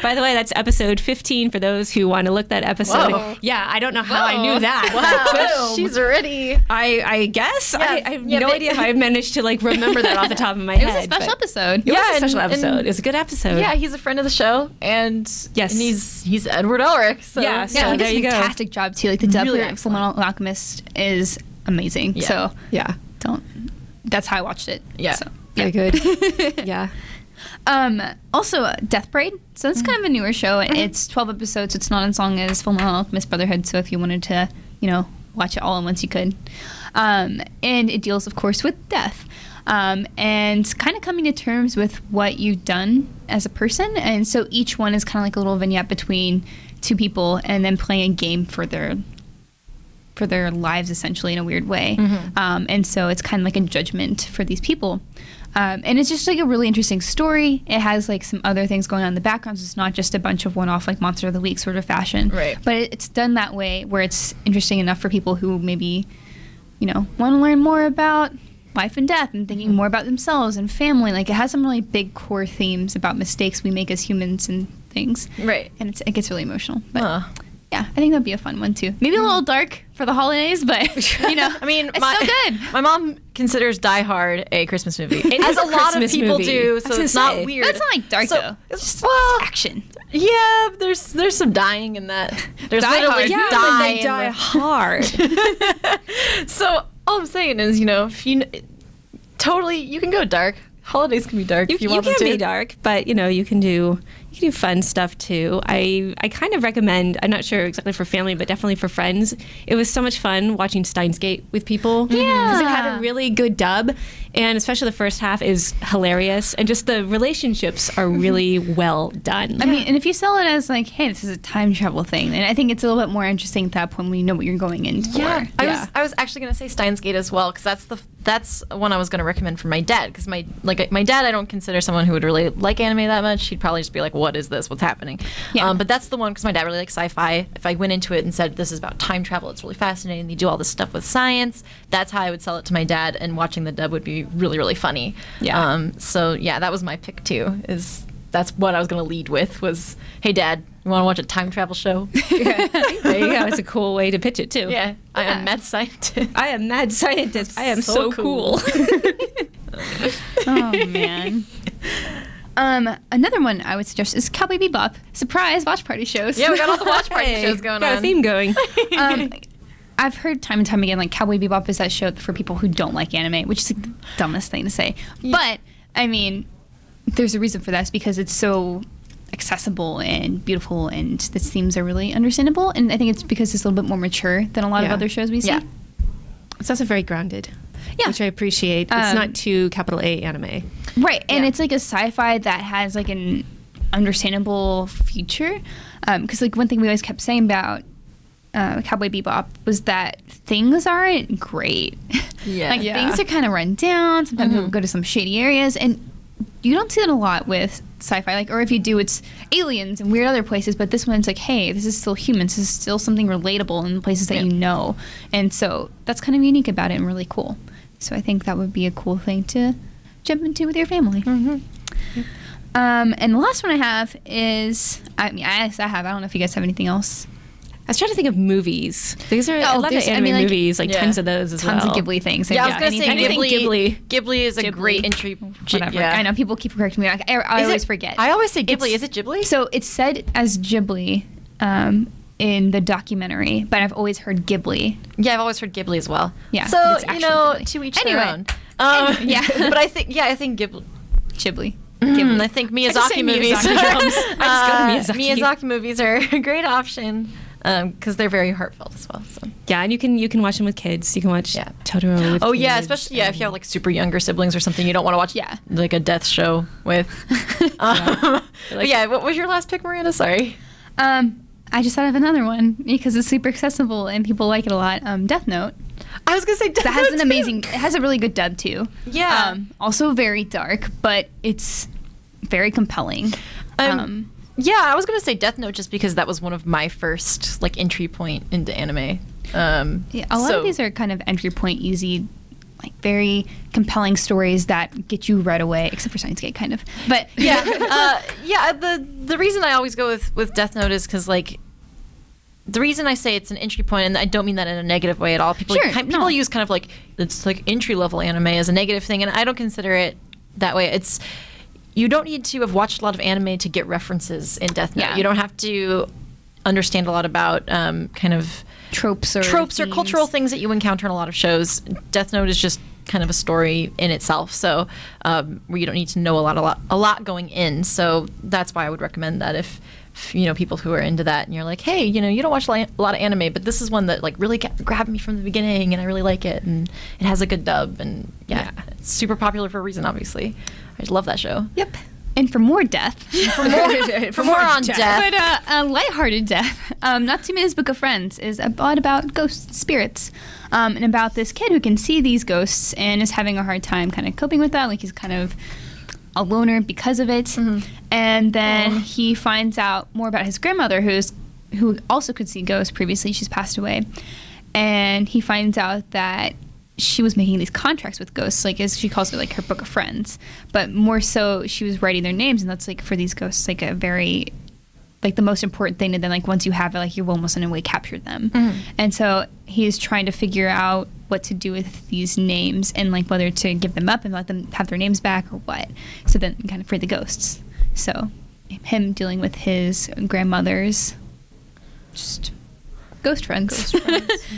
S2: By the way, that's episode 15 for those who want to look that episode.
S3: Whoa.
S2: Yeah, I don't know how I knew that.
S3: Wow, she's already.
S2: I guess.
S3: Yeah,
S2: I have
S3: yeah,
S2: no
S3: but-
S2: idea how I managed to remember that off the top of my
S1: It
S2: head.
S1: was a special
S2: but
S1: episode.
S2: It was
S3: Yeah,
S2: a special
S3: and-
S2: episode.
S3: and-
S2: It was a good episode.
S3: Yeah, he's a friend of the show, and
S2: Yes.
S3: and he's Edward Elric. So
S2: Yeah,
S1: Yeah, he
S2: there
S1: does
S2: you
S1: a
S2: go.
S1: fantastic job too. Like the dub
S3: Really
S1: for Full
S3: excellent.
S1: Metal Alchemist is amazing.
S3: Yeah.
S1: So
S2: Yeah.
S1: that's how I watched it.
S3: Yeah.
S1: So,
S2: Very good. Yeah.
S1: Also, Death Parade. So it's kind of a newer show. It's 12 episodes. So it's not as long as Full Metal Alchemist Brotherhood. So if you wanted to, watch it all at once, you could. And it deals, of course, with death. And kind of coming to terms with what you've done as a person. And so each one is kind of like a little vignette between two people, and then playing a game for their lives, essentially, in a weird way. And so it's kind of like a judgment for these people. And it's just like a really interesting story. It has like some other things going on in the background. So it's not just a bunch of one-off like Monster of the Week sort of fashion.
S3: Right.
S1: But it's done that way where it's interesting enough for people who maybe, want to learn more about life and death and thinking more about themselves and family. Like it has some really big core themes about mistakes we make as humans and things.
S3: Right.
S1: And it gets really emotional. But
S3: Huh.
S1: yeah, I think that'd be a fun one too. Maybe a little dark for the holidays, but
S3: I mean,
S1: it's still good.
S3: My mom considers Die Hard a Christmas movie,
S2: It
S3: as
S2: is
S3: a
S2: a
S3: lot of
S2: Christmas
S3: people
S2: movie.
S3: do.
S2: I was
S3: So
S2: gonna
S3: it's not
S2: say.
S3: weird.
S1: That's not like dark
S3: So-
S1: though.
S3: It's
S1: It's just
S3: well,
S1: action.
S3: yeah. There's some dying in that. There's
S1: Die
S3: literally
S1: hard. Yeah,
S3: die.
S2: They
S3: in
S2: die
S3: the-
S2: hard.
S3: So all I'm saying is, if you totally, you can go dark. Holidays can be dark if you want
S2: can
S3: them to.
S2: be dark, but you can do fun stuff too. I kind of recommend. I'm not sure exactly for family, but definitely for friends. It was so much fun watching Steins Gate with people.
S1: Yeah.
S2: because it had a really good dub, and especially the first half is hilarious, and just the relationships are really well done.
S1: I mean, and if you sell it as like, hey, this is a time travel thing, then I think it's a little bit more interesting at that point when you know what you're going in for.
S3: Yeah, I was actually gonna say Steins Gate as well, because that's that's one I was going to recommend for my dad, because my dad, I don't consider someone who would really like anime that much. He'd probably just be like, what is this? What's happening?
S1: Yeah.
S3: But that's the one, because my dad really likes sci-fi. If I went into it and said, this is about time travel, it's really fascinating, they do all this stuff with science, that's how I would sell it to my dad, and watching the dub would be really, really funny.
S1: Yeah.
S3: So yeah, that was my pick too, that's what I was going to lead with was, hey dad, you want to watch a time travel show?
S2: Yeah. There you go. It's a cool way to pitch it too.
S3: Yeah. I am mad scientist.
S2: I am mad scientist. I am so cool.
S1: Oh man. Another one I would suggest is Cowboy Bebop. Surprise watch party shows.
S3: Yeah, we got all the watch party
S2: Hey,
S3: shows going
S2: got
S3: on.
S2: a theme going.
S1: I've heard time and time again, like, Cowboy Bebop is that show for people who don't like anime, which is like the dumbest thing to say.
S3: Yeah.
S1: But I mean, there's a reason for that. It's because it's so accessible and beautiful, and the themes are really understandable. And I think it's because it's a little bit more mature than a lot of
S2: Yeah.
S1: other shows we see.
S3: Yeah.
S2: It's also very grounded.
S1: Yeah.
S2: Which I appreciate. It's not too capital A anime.
S1: Right, and
S3: Yeah.
S1: it's like a sci-fi that has like an understandable future. Because like one thing we always kept saying about Cowboy Bebop was that things aren't great.
S3: Yeah.
S1: Like
S2: Yeah.
S1: things are kind of run down. Sometimes people go to some shady areas, and you don't see that a lot with sci-fi. Like, or if you do, it's aliens and weird other places. But this one's like, hey, this is still humans. This is still something relatable in places that you know. And so that's kind of unique about it and really cool. So I think that would be a cool thing to jump into with your family. And the last one I have is, I don't know if you guys have anything else.
S2: I was trying to think of movies. These are a lot of
S1: there's-
S2: anime
S1: like,
S2: movies, like
S3: yeah.
S2: tons of those as
S1: Tons
S2: well.
S1: of Ghibli things.
S3: Yeah, I was going to say
S2: anything
S3: Ghibli.
S2: Ghibli.
S3: Ghibli is a
S1: Ghibli.
S3: great entry.
S1: Whatever.
S3: Yeah.
S1: I know people keep correcting me. I
S3: Is
S1: always
S3: it-
S1: forget.
S3: I always say Ghibli.
S1: It's-
S3: Is it Ghibli?
S1: So it's said as Ghibli in the documentary, but I've always heard Ghibli.
S3: Yeah, I've always heard Ghibli as well.
S1: Yeah,
S3: So,
S1: but it's
S3: you
S1: actually
S3: know,
S1: Ghibli.
S3: to each
S1: Anyway.
S3: their own.
S1: Yeah.
S3: But I think Ghibli.
S1: Ghibli.
S3: I think
S2: just say
S3: Miyazaki movies.
S2: Miyazaki films. I just go to Miyazaki.
S3: Miyazaki movies are a great option because they're very heartfelt as well. So.
S2: Yeah, and you can watch them with kids. You can watch
S3: Yeah.
S2: Totoro with
S3: Oh yeah,
S2: kids.
S3: especially if you have like super younger siblings or something, you don't want to watch
S1: Yeah.
S3: like a death show with. But yeah, what was your last pick, Miranda? Sorry.
S1: I just thought of another one because it's super accessible and people like it a lot. Death Note.
S3: I was gonna say Death
S1: That has
S3: Note
S1: an
S3: too.
S1: amazing. It has a really good dub too.
S3: Yeah.
S1: Also very dark, but it's very compelling.
S3: Yeah, I was gonna say Death Note just because that was one of my first like entry point into anime.
S1: Yeah, a lot of these are kind of entry point, easy, like very compelling stories that get you right away, except for Steins Gate, kind of. But
S3: yeah, The reason I always go with Death Note is because like the reason I say it's an entry point, and I don't mean that in a negative way at all. People
S1: Sure,
S3: people
S1: no.
S3: use kind of like it's like entry level anime as a negative thing, and I don't consider it that way. It's you don't need to have watched a lot of anime to get references in Death Note.
S1: Yeah.
S3: You don't have to understand a lot about kind of
S1: tropes or
S3: themes. Cultural things that you encounter in a lot of shows. Death Note is just kind of a story in itself, so where you don't need to know a lot going in. So that's why I would recommend that if you know people who are into that and you're like, hey, you know, you don't watch a lot of anime, but this is one that like really grabbed me from the beginning and I really like it, and it has a good dub, and yeah. It's super popular for a reason, obviously. I just love that show.
S1: Yep. And for more death.
S3: For more on death.
S1: But a lighthearted death. Natsume's Book of Friends is a lot about ghost spirits, and about this kid who can see these ghosts and is having a hard time kind of coping with that. Like he's kind of a loner because of it. And then he finds out more about his grandmother, who also could see ghosts previously. She's passed away, and he finds out that she was making these contracts with ghosts, like as she calls it, like her book of friends, but more so she was writing their names, and that's like for these ghosts like a very like the most important thing. And then like once you have it, like you've almost in a way captured them. And so he is trying to figure out what to do with these names and like whether to give them up and let them have their names back or what. So then kind of free the ghosts. So him dealing with his grandmother's just ghost friends.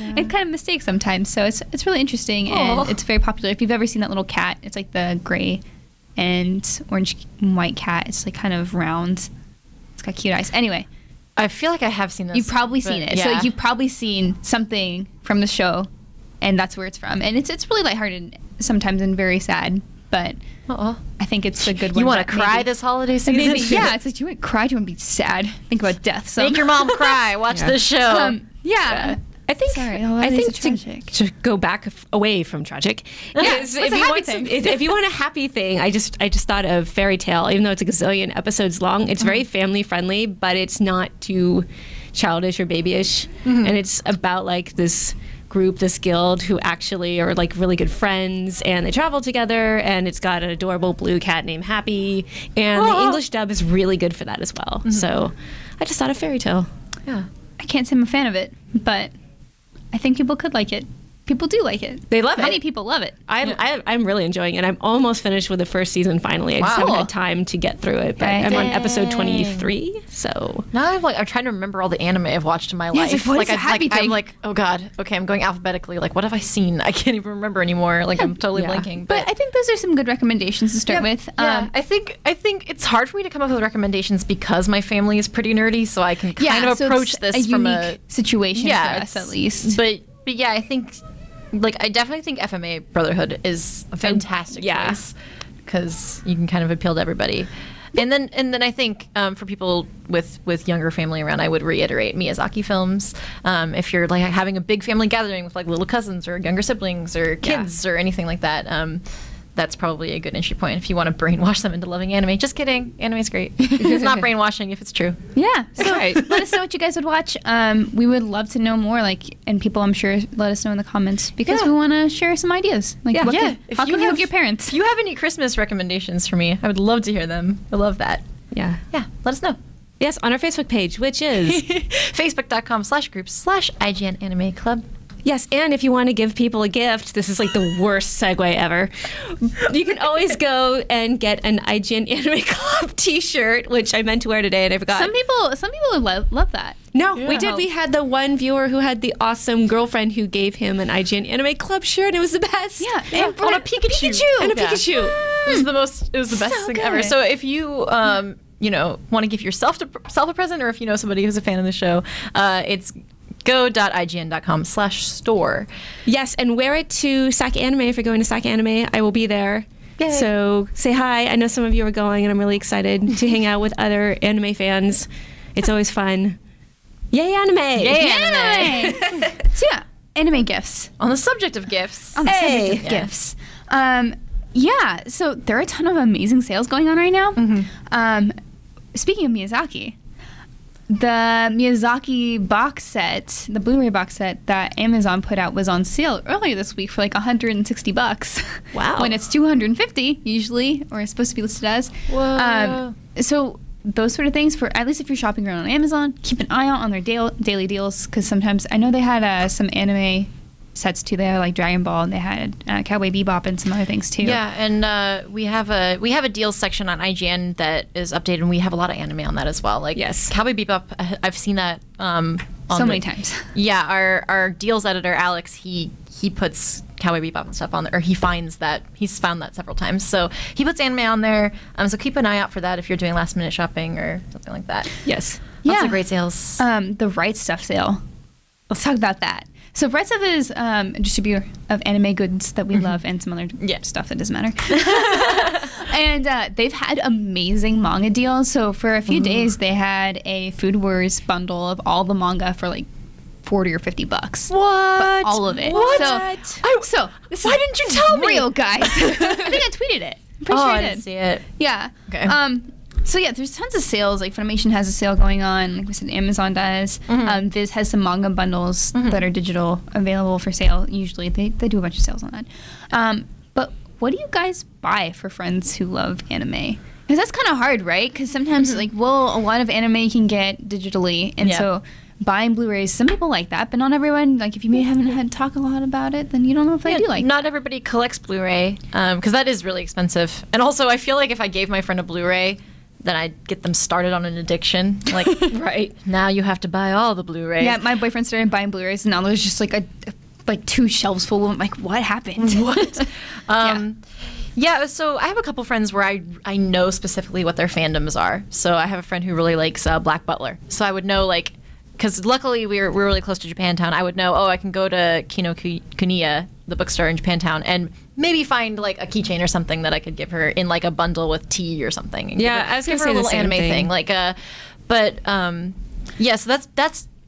S1: And kind of mistakes sometimes. So it's really interesting and it's very popular. If you've ever seen that little cat, it's like the gray and orange and white cat. It's like kind of round. It's got cute eyes. Anyway,
S3: I feel like I have seen this.
S1: you've probably seen it.
S3: Yeah.
S1: So like, you've probably seen something from the show, and that's where it's from. And it's really lighthearted sometimes and very sad, but
S3: Uh-oh.
S1: I think it's a good one.
S3: You want
S1: that
S3: to cry
S1: maybe-
S3: this holiday
S1: and
S3: season?
S1: maybe, yeah, it's like, do you want to cry? Do you want to be sad? Think about death. So
S3: Make your mom cry. Watch this show.
S1: yeah.
S2: I think
S1: Sorry, all
S2: I
S1: that is
S2: think
S1: tragic.
S2: to go back away from tragic. Is
S1: what's a happy thing?
S2: If you want a happy thing, I just thought of Fairy Tale. Even though it's a gazillion episodes long, it's very family friendly, but it's not too childish or babyish, and it's about like this group, this guild, who actually are like really good friends, and they travel together, and it's got an adorable blue cat named Happy, and the English dub is really good for that as well. So I just thought of Fairy Tale.
S3: Yeah.
S1: I can't say I'm a fan of it, but I think people could like it. People do like it.
S2: They love it.
S1: Many people love it.
S2: I'm really enjoying it. I'm almost finished with the first season finally. I just haven't had time to get through it, but I'm on episode 23, so...
S3: Now I'm trying to remember all the anime I've watched in my life.
S1: it's like, what is a happy thing?
S3: I'm like, oh god, okay, I'm going alphabetically. Like, what have I seen? I can't even remember anymore. Like, I'm totally blanking.
S1: But I think those are some good recommendations to start with.
S3: Yeah, I think it's hard for me to come up with recommendations because my family is pretty nerdy, so I can kind of approach
S1: it's
S3: this
S1: a
S3: from
S1: unique situation for us, at least.
S3: But yeah, I think... Like, I definitely think FMA Brotherhood is a fantastic choice because you can kind of appeal to everybody. And then I think for people with younger family around, I would reiterate Miyazaki films. If you're like having a big family gathering with like little cousins or younger siblings or kids or anything like that, that's probably a good entry point if you want to brainwash them into loving anime. Just kidding. Anime's great. It's not brainwashing if it's true.
S1: Yeah. So let us know what you guys would watch. We would love to know more. And people, I'm sure, let us know in the comments because we want to share some ideas. Like, how can you help your parents?
S3: If you have any Christmas recommendations for me, I would love to hear them. I love that.
S2: Yeah.
S3: Let us know.
S2: Yes, on our Facebook page, which is
S3: facebook.com/groups/IGN Anime Club.
S2: Yes, and if you want to give people a gift, this is like the worst segue ever. You can always go and get an IGN Anime Club T-shirt, which I meant to wear today and I forgot.
S1: Some people would love that.
S2: No, we did. We had the one viewer who had the awesome girlfriend who gave him an IGN Anime Club shirt. It was the best.
S1: Yeah,
S3: and on a Pikachu.
S2: And a Pikachu.
S3: It was the best thing ever. So if you want to give yourself a present, or if you know somebody who's a fan of the show, it's go.ign.com/store.
S2: Yes, and wear it to SAC Anime if you're going to SAC Anime. I will be there. Yay. So say hi. I know some of you are going, and I'm really excited to hang out with other anime fans. It's always fun. Yay, anime!
S3: Yay, anime!
S1: So yeah, anime gifts.
S3: On the subject of gifts.
S1: Gifts. Yeah, so there are a ton of amazing sales going on right now. Speaking of Miyazaki, the Miyazaki box set, the Blu-ray box set that Amazon put out was on sale earlier this week for like $160.
S2: Wow.
S1: When it's $250 usually, or it's supposed to be listed as.
S3: Whoa.
S1: So those sort of things, for at least if you're shopping around on Amazon, keep an eye out on their daily deals, because sometimes I know they had some anime sets too. They had like Dragon Ball, and they had Cowboy Bebop and some other things too.
S3: Yeah, and we have a deals section on IGN that is updated, and we have a lot of anime on that as well. Like, yes, Cowboy Bebop, I've seen that
S1: so many times.
S3: Yeah, our deals editor Alex, he puts Cowboy Bebop and stuff on there, or he's found that several times. So he puts anime on there. So keep an eye out for that if you're doing last minute shopping or something like that.
S2: Yes,
S3: lots of great sales.
S1: The Right Stuff sale. Let's talk about that. So Right Stuff is a distributor of anime goods that we love, and some other stuff that doesn't matter. And they've had amazing manga deals. So for a few days, they had a Food Wars bundle of all the manga for like $40 or $50.
S3: What?
S1: But all of it.
S3: What?
S1: So
S3: why didn't you tell me?
S1: Real, guys. I think I tweeted it. I'm pretty sure I did.
S3: Didn't see it.
S1: Yeah.
S3: Okay.
S1: So yeah, there's tons of sales. Like Funimation has a sale going on. Like we said, Amazon does. Viz has some manga bundles that are digital available for sale. Usually, they do a bunch of sales on that. But what do you guys buy for friends who love anime? Because that's kind of hard, right? Because sometimes, a lot of anime you can get digitally, and so buying Blu-rays, some people like that, but not everyone. Like if you haven't had talk a lot about it, then you don't know if they do like.
S3: Not everybody collects Blu-ray, because that is really expensive. And also, I feel like if I gave my friend a Blu-ray, then I'd get them started on an addiction. Like, right now you have to buy all the Blu-rays.
S1: Yeah, my boyfriend started buying Blu-rays, and now there's just like two shelves full of them. Like, what happened?
S3: What? Yeah, so I have a couple friends where I know specifically what their fandoms are. So I have a friend who really likes Black Butler. So I would know, like, because luckily we're really close to Japantown, I would know, I can go to Kinokuniya, the bookstore in Japantown, and maybe find like a keychain or something that I could give her in like a bundle with tea or something. And
S2: I was
S3: give her a little anime thing. Like, so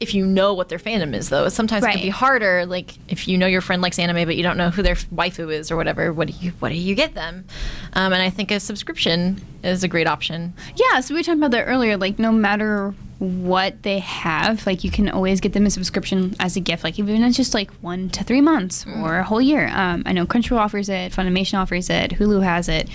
S3: if you know what their fandom is, though. Sometimes it can be harder. Like, if you know your friend likes anime, but you don't know who their waifu is or whatever, what do you get them? And I think a subscription is a great option.
S1: Yeah, so we were talking about that earlier. Like, no matter what they have, like, you can always get them a subscription as a gift. Like, even if it's just like 1 to 3 months or a whole year. I know Crunchyroll offers it, Funimation offers it, Hulu has it,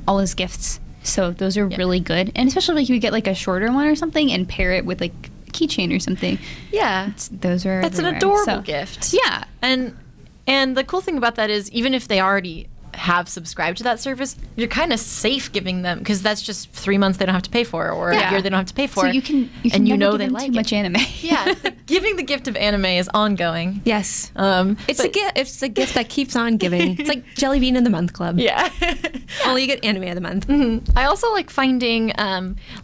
S1: all as gifts. So those are really good. And especially like you would get like a shorter one or something and pair it with like keychain or something.
S3: Yeah,
S1: those are
S3: that's
S1: everywhere.
S3: an adorable gift.
S1: Yeah,
S3: and the cool thing about that is even if they already have subscribed to that service, you're kind of safe giving them, because that's just 3 months they don't have to pay for, or a year they don't have to pay for.
S1: So you can
S3: and you
S1: never
S3: know
S1: give
S3: they
S1: them
S3: like
S1: too much anime.
S3: Yeah, giving the gift of anime is ongoing.
S2: Yes,
S3: it's
S2: a gift. It's a gift that keeps on giving. It's like Jelly Bean of the Month Club.
S3: Yeah,
S2: only you get anime of the month.
S3: I also like finding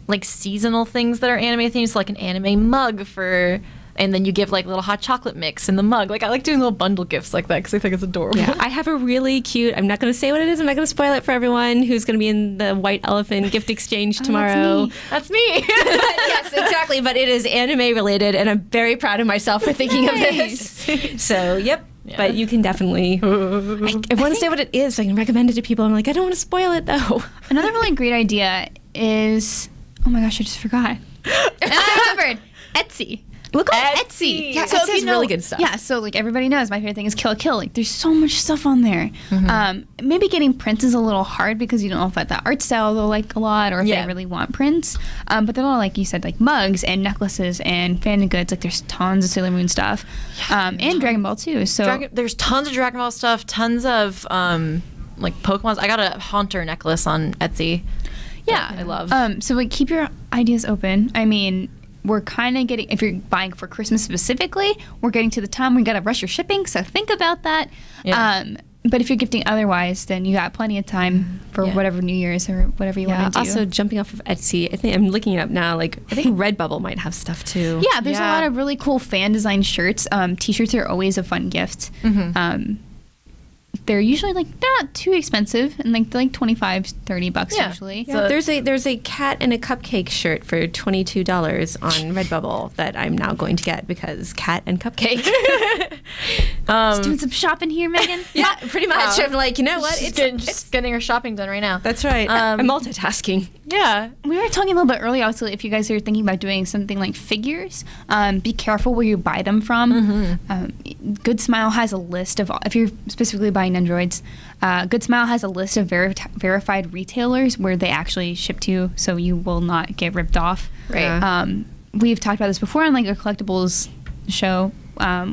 S3: like seasonal things that are anime themed, so like an anime mug for. And then you give like little hot chocolate mix in the mug. Like, I like doing little bundle gifts like that because I think it's adorable.
S2: Yeah, I have a really cute, I'm not going to say what it is, I'm not going to spoil it for everyone, who's going to be in the White Elephant gift exchange tomorrow.
S3: That's me.
S2: Yes, exactly. But it is anime related, and I'm very proud of myself for thinking of this. So, yep. Yeah. But you can definitely. I want to say what it is so I can recommend it to people. I'm like, I don't want to spoil it though.
S1: Another really great idea is, oh my gosh, I just forgot. I remembered. Etsy. Look on Etsy.
S2: Yeah, so Etsy has really good stuff.
S1: Yeah, so like everybody knows my favorite thing is Kill la Kill. Like there's so much stuff on there. Maybe getting prints is a little hard because you don't know if that art style they'll like a lot or if they really want prints. But they're all, like you said, like mugs and necklaces and fan goods. Like there's tons of Sailor Moon stuff. And Dragon Ball too. So
S3: there's tons of Dragon Ball stuff, tons of like Pokemon. I got a Haunter necklace on Etsy.
S1: Yeah.
S3: I love.
S1: So like keep your ideas open. I mean, we're kind of getting, if you're buying for Christmas specifically, we're getting to the time we got to rush your shipping, so think about that. Yeah. But if you're gifting otherwise, then you got plenty of time for whatever New Year's or whatever you want to do.
S2: Also, jumping off of Etsy, I think I'm looking it up now. Like, I think Redbubble might have stuff too.
S1: Yeah, there's a lot of really cool fan design shirts. T-shirts are always a fun gift. They're usually they're not too expensive, and they're like $25-$30 usually.
S2: Yeah. So there's a cat and a cupcake shirt for $22 on Redbubble that I'm now going to get because cat and cupcake.
S1: Just doing some shopping here, Megan.
S2: Yeah, pretty much. I'm like, you know what?
S3: It's getting her shopping done right now.
S2: That's right. I'm multitasking.
S3: Yeah.
S1: We were talking a little bit earlier also, if you guys are thinking about doing something like figures, be careful where you buy them from. Good Smile has a list of, if you're specifically buying Androids, Good Smile has a list of verified retailers where they actually ship to, so you will not get ripped off.
S3: Right.
S1: We've talked about this before on like a collectibles show.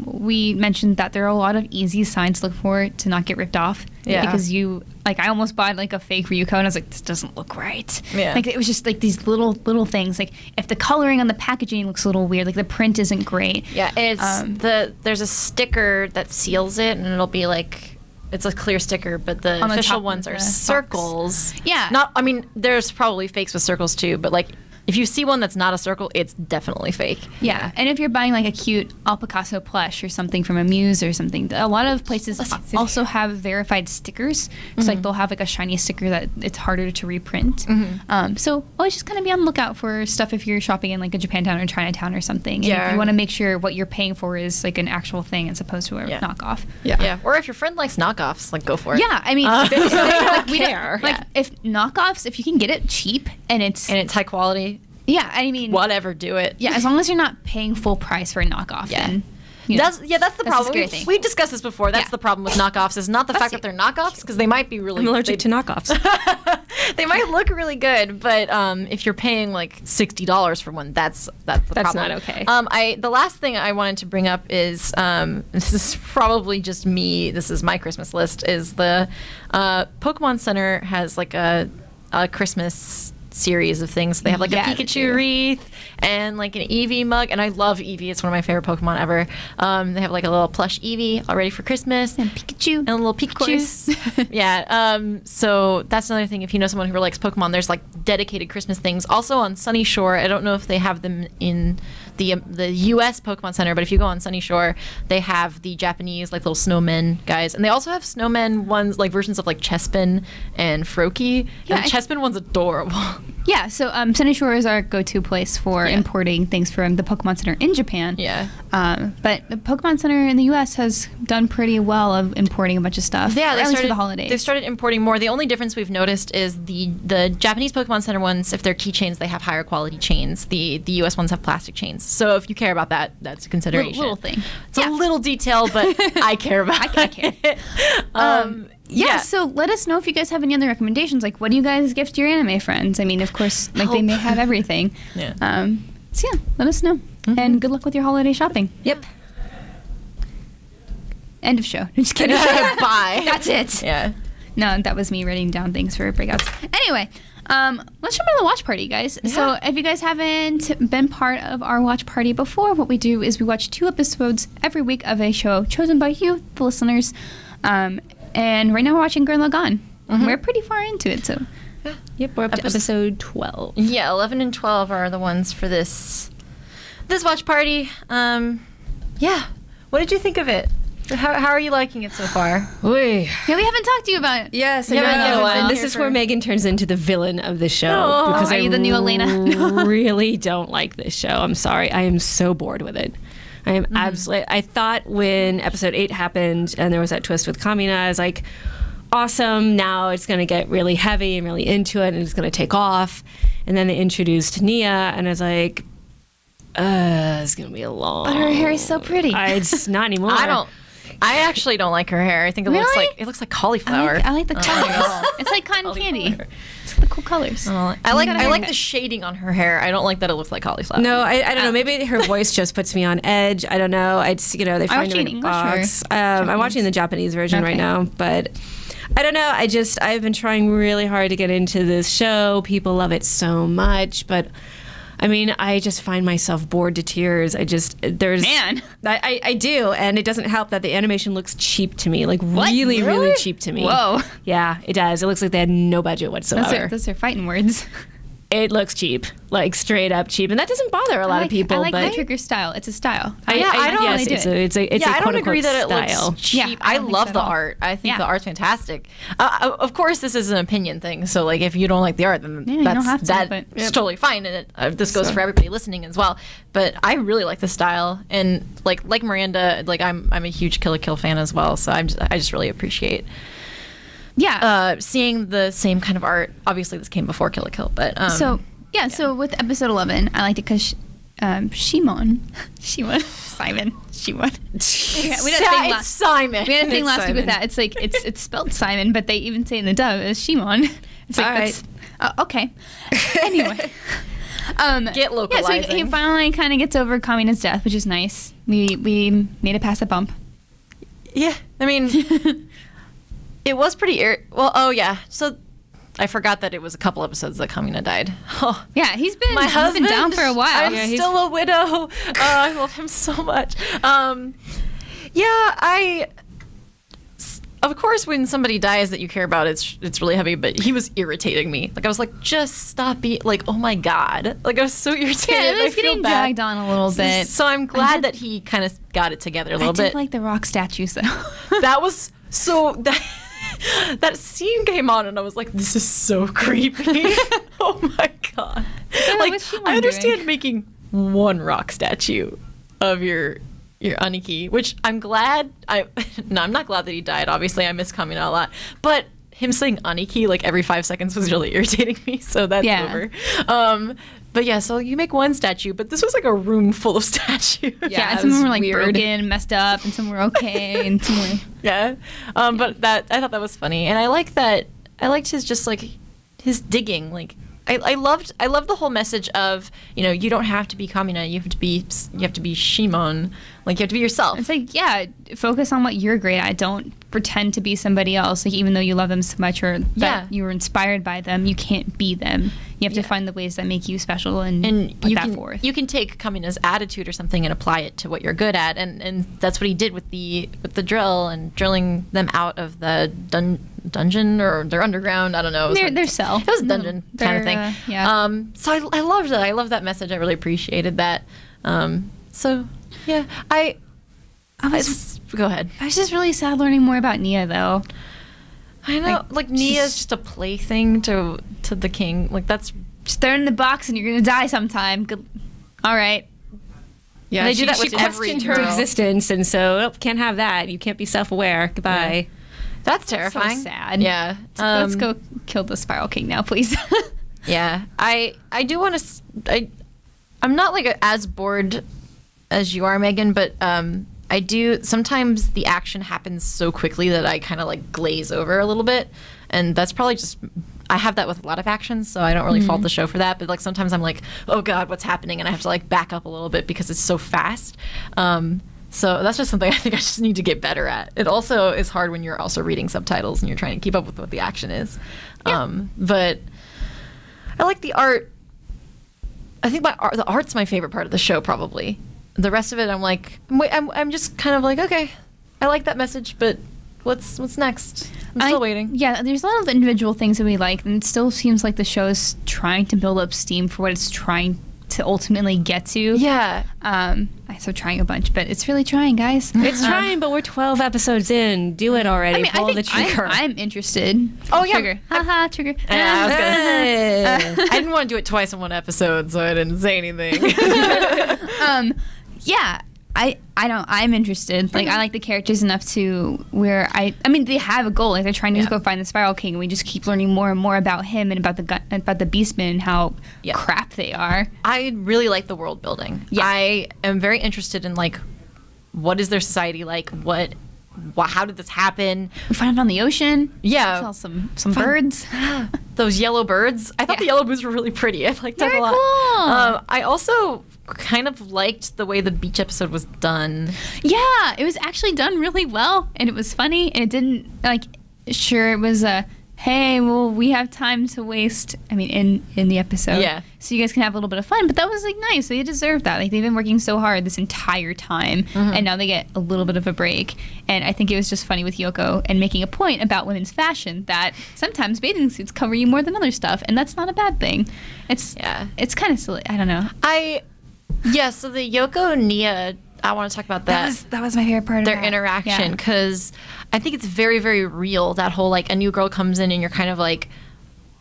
S1: We mentioned that there are a lot of easy signs to look for to not get ripped off.
S3: Yeah.
S1: Because I almost bought like a fake Ryuko and I was like, this doesn't look right.
S3: Yeah.
S1: Like it was just like these little things. Like if the coloring on the packaging looks a little weird, like the print isn't great.
S3: Yeah, it's there's a sticker that seals it, and it'll be like, it's a clear sticker, but the official ones are circles.
S1: Box. Yeah.
S3: I mean, there's probably fakes with circles too, but like, if you see one that's not a circle, it's definitely fake.
S1: Yeah, and if you're buying like a cute Al Picasso plush or something from Amuse or something, a lot of places also have verified stickers. It's like they'll have like a shiny sticker that it's harder to reprint. So always just kind of be on the lookout for stuff if you're shopping in like a Japantown or Chinatown or something. And if you want to make sure what you're paying for is like an actual thing as opposed to a knockoff.
S3: Yeah. Or if your friend likes knockoffs, like go for it.
S1: Yeah, I mean, if knockoffs, if you can get it cheap and it's
S3: high quality.
S1: Yeah, I mean,
S3: whatever, do it.
S1: Yeah, as long as you're not paying full price for a knockoff.
S3: Yeah.
S1: Then,
S3: that's the problem.
S1: scary thing.
S3: We've discussed this before. That's the problem with knockoffs, is not the fact that they're knockoffs, because they might be really...
S2: I'm allergic to knockoffs.
S3: They might look really good, but if you're paying like $60 for one, that's the problem.
S2: That's not okay.
S3: The last thing I wanted to bring up is, this is probably just me, this is my Christmas list, is the Pokemon Center has like a Christmas series of things. They have like a Pikachu wreath and like an Eevee mug, and I love Eevee. It's one of my favorite Pokemon ever. They have like a little plush Eevee all ready for Christmas,
S1: and Pikachu,
S3: and a little Pikachu. Yeah. So that's another thing. If you know someone who really likes Pokemon, there's like dedicated Christmas things. Also on Sunny Shore, I don't know if they have them in the U.S. Pokemon Center, but if you go on Sunny Shore, they have the Japanese like little snowmen guys, and they also have snowmen ones like versions of like Chespin and Froakie.
S1: Yeah,
S3: and Chespin one's adorable.
S1: Yeah, so Sunny Shore is our go-to place for importing things from the Pokemon Center in Japan.
S3: Yeah.
S1: But the Pokemon Center in the U.S. has done pretty well of importing a bunch of stuff.
S3: Yeah,
S1: at least for the holidays.
S3: They've started importing more. The only difference we've noticed is the Japanese Pokemon Center ones, if they're keychains, they have higher quality chains. The U.S. ones have plastic chains. So if you care about that, that's a consideration.
S1: Little thing.
S3: It's a little detail, but I care about
S1: I care.
S3: it.
S1: Yeah, so let us know if you guys have any other recommendations. Like, what do you guys gift your anime friends? I mean, of course, like they may have everything.
S3: Yeah.
S1: So yeah, let us know. And good luck with your holiday shopping.
S2: Yep.
S1: End of show. Just kidding.
S3: Bye.
S1: That's it.
S3: Yeah.
S1: No, that was me writing down things for breakouts. Anyway, let's jump into the watch party, guys.
S3: Yeah.
S1: So if you guys haven't been part of our watch party before, what we do is we watch 2 episodes every week of a show chosen by you, the listeners. And right now we're watching Gurren Lagann. We're pretty far into it, so.
S2: Yep, we're up to episode 12.
S3: Yeah, 11 and 12 are the ones for this watch party. Yeah. What did you think of it? How are you liking it so far?
S2: Oy.
S1: Yeah, we haven't talked to you about it.
S2: Yes,
S3: Yeah, I know.
S2: and this
S3: Here
S2: is
S3: for-
S2: where Megan turns into the villain of the show.
S3: Oh.
S2: because
S1: Are you the new Elena?
S2: really don't like this show. I'm sorry. I am so bored with it. I am absolutely. I thought when episode 8 happened and there was that twist with Kamina, I was like, awesome. Now it's going to get really heavy and really into it and it's going to take off. And then they introduced Nia and I was like, it's going to be a long.
S1: But her hair is so pretty.
S2: It's not anymore.
S3: I actually don't like her hair. I think it
S1: Really?
S3: looks like cauliflower.
S1: I like the colors. It's like cotton candy. It's the cool colors.
S3: I like the shading on her hair. I don't like that it looks like cauliflower.
S2: No, I don't know. Maybe her voice just puts me on edge. I don't know. They find
S1: watching
S2: her in
S1: it
S2: a
S1: English
S2: box.
S1: or
S2: I'm watching the Japanese version right
S1: Okay.
S2: now, but I don't know. I've been trying really hard to get into this show. People love it so much, but I mean, I just find myself bored to tears.
S1: Man.
S2: I do, and it doesn't help that the animation looks cheap to me, like really, really cheap to me.
S1: Whoa.
S2: Yeah, it does. It looks like they had no budget whatsoever.
S1: Those are fighting words.
S2: It looks cheap, like straight up cheap, and that doesn't bother a lot of people.
S1: I like
S2: but
S1: the Trigger style. It's a style.
S3: I don't
S2: yes,
S1: really do
S2: it's a
S3: I
S2: quote
S3: don't agree
S2: unquote
S3: that it
S2: style.
S3: looks cheap.
S1: Yeah, I
S3: I
S1: don't think
S3: love
S1: so
S3: the
S1: at all.
S3: art. I think
S1: Yeah.
S3: the art's fantastic. Of course, this is an opinion thing. So, like, if you don't like the art, then
S1: Yeah, you don't have to,
S3: that's
S1: but-
S3: totally fine. And this goes for everybody listening as well. But I really like the style, and like Miranda, like I'm a huge Kill la Kill fan as well. So I just really appreciate
S1: Yeah.
S3: seeing the same kind of art. Obviously, this came before Kill la Kill, but
S1: So with episode 11, I liked it because Simon. Yeah, we had a thing
S3: it's
S1: last.
S3: Simon.
S1: We had a thing
S2: It's
S1: last week with
S2: Simon.
S1: that. It's like it's spelled Simon, but they even say in the dub as Shimon. It's like
S2: All right.
S1: that's okay. Anyway,
S3: Get
S1: yeah, so
S3: localizing.
S1: he finally kind of gets over Kamina's death, which is nice. We made it past the bump.
S3: Yeah, I mean, it was pretty. Oh yeah, so I forgot that it was a couple episodes that Kamina died. Oh,
S1: Yeah, he's been
S3: my husband
S1: down for a while.
S3: I'm still a widow. Oh, I love him so much. Of course, when somebody dies that you care about, it's really heavy. But he was irritating me. Like I was like, just stop being like, oh my god. Like I was so irritated.
S1: Yeah, it
S3: I
S1: was
S3: feel
S1: getting
S3: bad.
S1: dragged on a little bit.
S3: So I'm glad that he kind of got it together a
S1: I
S3: little
S1: did
S3: bit.
S1: like the rock statues though.
S3: That was so that scene came on and I was like, this is so creepy. Oh my god. Like
S1: what's Shimon
S3: I understand
S1: doing?
S3: making one rock statue of your Aniki, which I'm glad I'm not glad that he died. Obviously I miss Kamina a lot. But him saying Aniki like every 5 seconds was really irritating me, so that's
S1: Yeah.
S3: over. But yeah, so you make one statue, but this was like a room full of statues.
S1: Yeah, and
S2: it
S1: some
S2: was
S1: were like
S2: weird.
S1: broken, messed up, and some were okay, and some were.
S3: Yeah. But I thought that was funny. And I liked his just like his digging. Like I loved the whole message of, you don't have to be Kamina, you have to be Shimon. Like you have to be yourself.
S1: It's like, yeah, focus on what you're great at. Don't pretend to be somebody else. Like even though you love them so much or that
S3: Yeah.
S1: you were inspired by them, you can't be them. You have to find the ways that make you special and put
S3: you
S1: that
S3: can
S1: forth.
S3: you can take Kamina's attitude or something and apply it to what you're good at, and that's what he did with the drill and drilling them out of the dungeon or their underground. I don't know. It was
S1: Their cell.
S3: It was a dungeon kind of thing.
S1: Yeah.
S3: So I loved it. I love that message. I really appreciated that. So yeah, go ahead.
S1: I was just really sad learning more about Nia, though.
S3: I know, like Nia's just a plaything to the king. Like that's
S1: just throw it in the box and you're gonna die sometime. Good. All right.
S3: Yeah, they do that with
S2: she
S3: every
S2: questioned
S3: girl.
S2: her existence, and so can't have that. You can't be self-aware. Goodbye.
S3: Yeah. That's terrifying.
S1: So sad.
S3: Yeah.
S1: Let's go kill the Spiral King now, please.
S3: Yeah. I do want to. I'm not like as bored as you are, Megan, but I do sometimes the action happens so quickly that I kind of like glaze over a little bit, and that's probably just I have that with a lot of actions, so I don't really fault the show for that. But like sometimes I'm like, oh god, what's happening, and I have to like back up a little bit because it's so fast. So that's just something I think I just need to get better at. It also is hard when you're also reading subtitles and you're trying to keep up with what the action is. Yeah. But I like the art. I think the art's my favorite part of the show, probably. The rest of it, I'm like, I'm just kind of like, okay, I like that message, but what's next? I'm still waiting.
S1: Yeah, there's a lot of individual things that we like, and it still seems like the show is trying to build up steam for what it's trying to ultimately get to.
S3: Yeah.
S1: I'm still trying a bunch, but it's really trying, guys.
S2: It's trying, but we're 12 episodes in. Do it already.
S1: I mean,
S2: Pull the trigger.
S1: I'm interested.
S3: Oh, yeah.
S1: Trigger. Haha, trigger.
S3: I was gonna. I didn't want to do it twice in one episode, so I didn't say anything.
S1: Yeah, I'm interested. Like, I like the characters enough to where I mean, they have a goal. Like, they're trying to just go find the Spiral King, and we just keep learning more and more about him and about the Beastmen and how crap they are.
S3: I really like the world building. Yeah. I am very interested in like, what is their society like? How did this happen?
S1: We find them on the ocean.
S3: Yeah.
S1: We saw some birds.
S3: Those yellow birds. I thought the yellow birds were really pretty. I liked that a lot.
S1: Cool.
S3: I also kind of liked the way the beach episode was done.
S1: Yeah, it was actually done really well, and it was funny, and it didn't it was hey, well, we have time to waste. I mean, in the episode, so you guys can have a little bit of fun. But that was like nice. They deserve that. Like, they've been working so hard this entire time, and now they get a little bit of a break. And I think it was just funny with Yoko and making a point about women's fashion that sometimes bathing suits cover you more than other stuff, and that's not a bad thing. It's kind of silly. I don't know.
S3: So the Yoko Nia, I want to talk about that.
S1: That was my favorite part of
S3: their interaction, because I think it's very, very real. That whole like a new girl comes in and you're kind of like,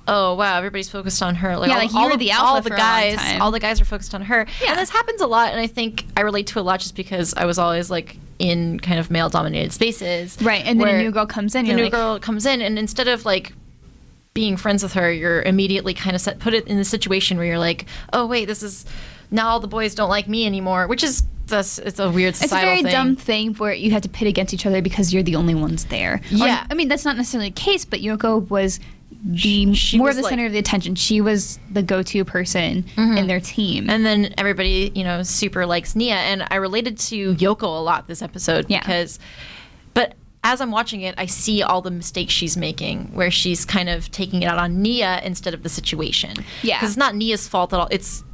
S3: oh wow, everybody's focused on her. Like,
S1: all the alpha for a long time.
S3: All the guys are focused on her, and this happens a lot. And I think I relate to it a lot just because I was always like in kind of male-dominated spaces,
S1: right? And then a new girl comes in.
S3: And instead of like being friends with her, you're immediately kind of put it in the situation where you're like, oh wait, this is now all the boys don't like me anymore, which is it's a weird societal thing.
S1: It's a very dumb thing where you have to pit against each other because you're the only ones there.
S3: Yeah.
S1: I mean, that's not necessarily the case, but Yoko was more of the center of the attention. She was the go-to person in their team.
S3: And then everybody, super likes Nia. And I related to Yoko a lot this episode but as I'm watching it, I see all the mistakes she's making where she's kind of taking it out on Nia instead of the situation.
S1: Yeah.
S3: Because it's not Nia's fault at all. It's,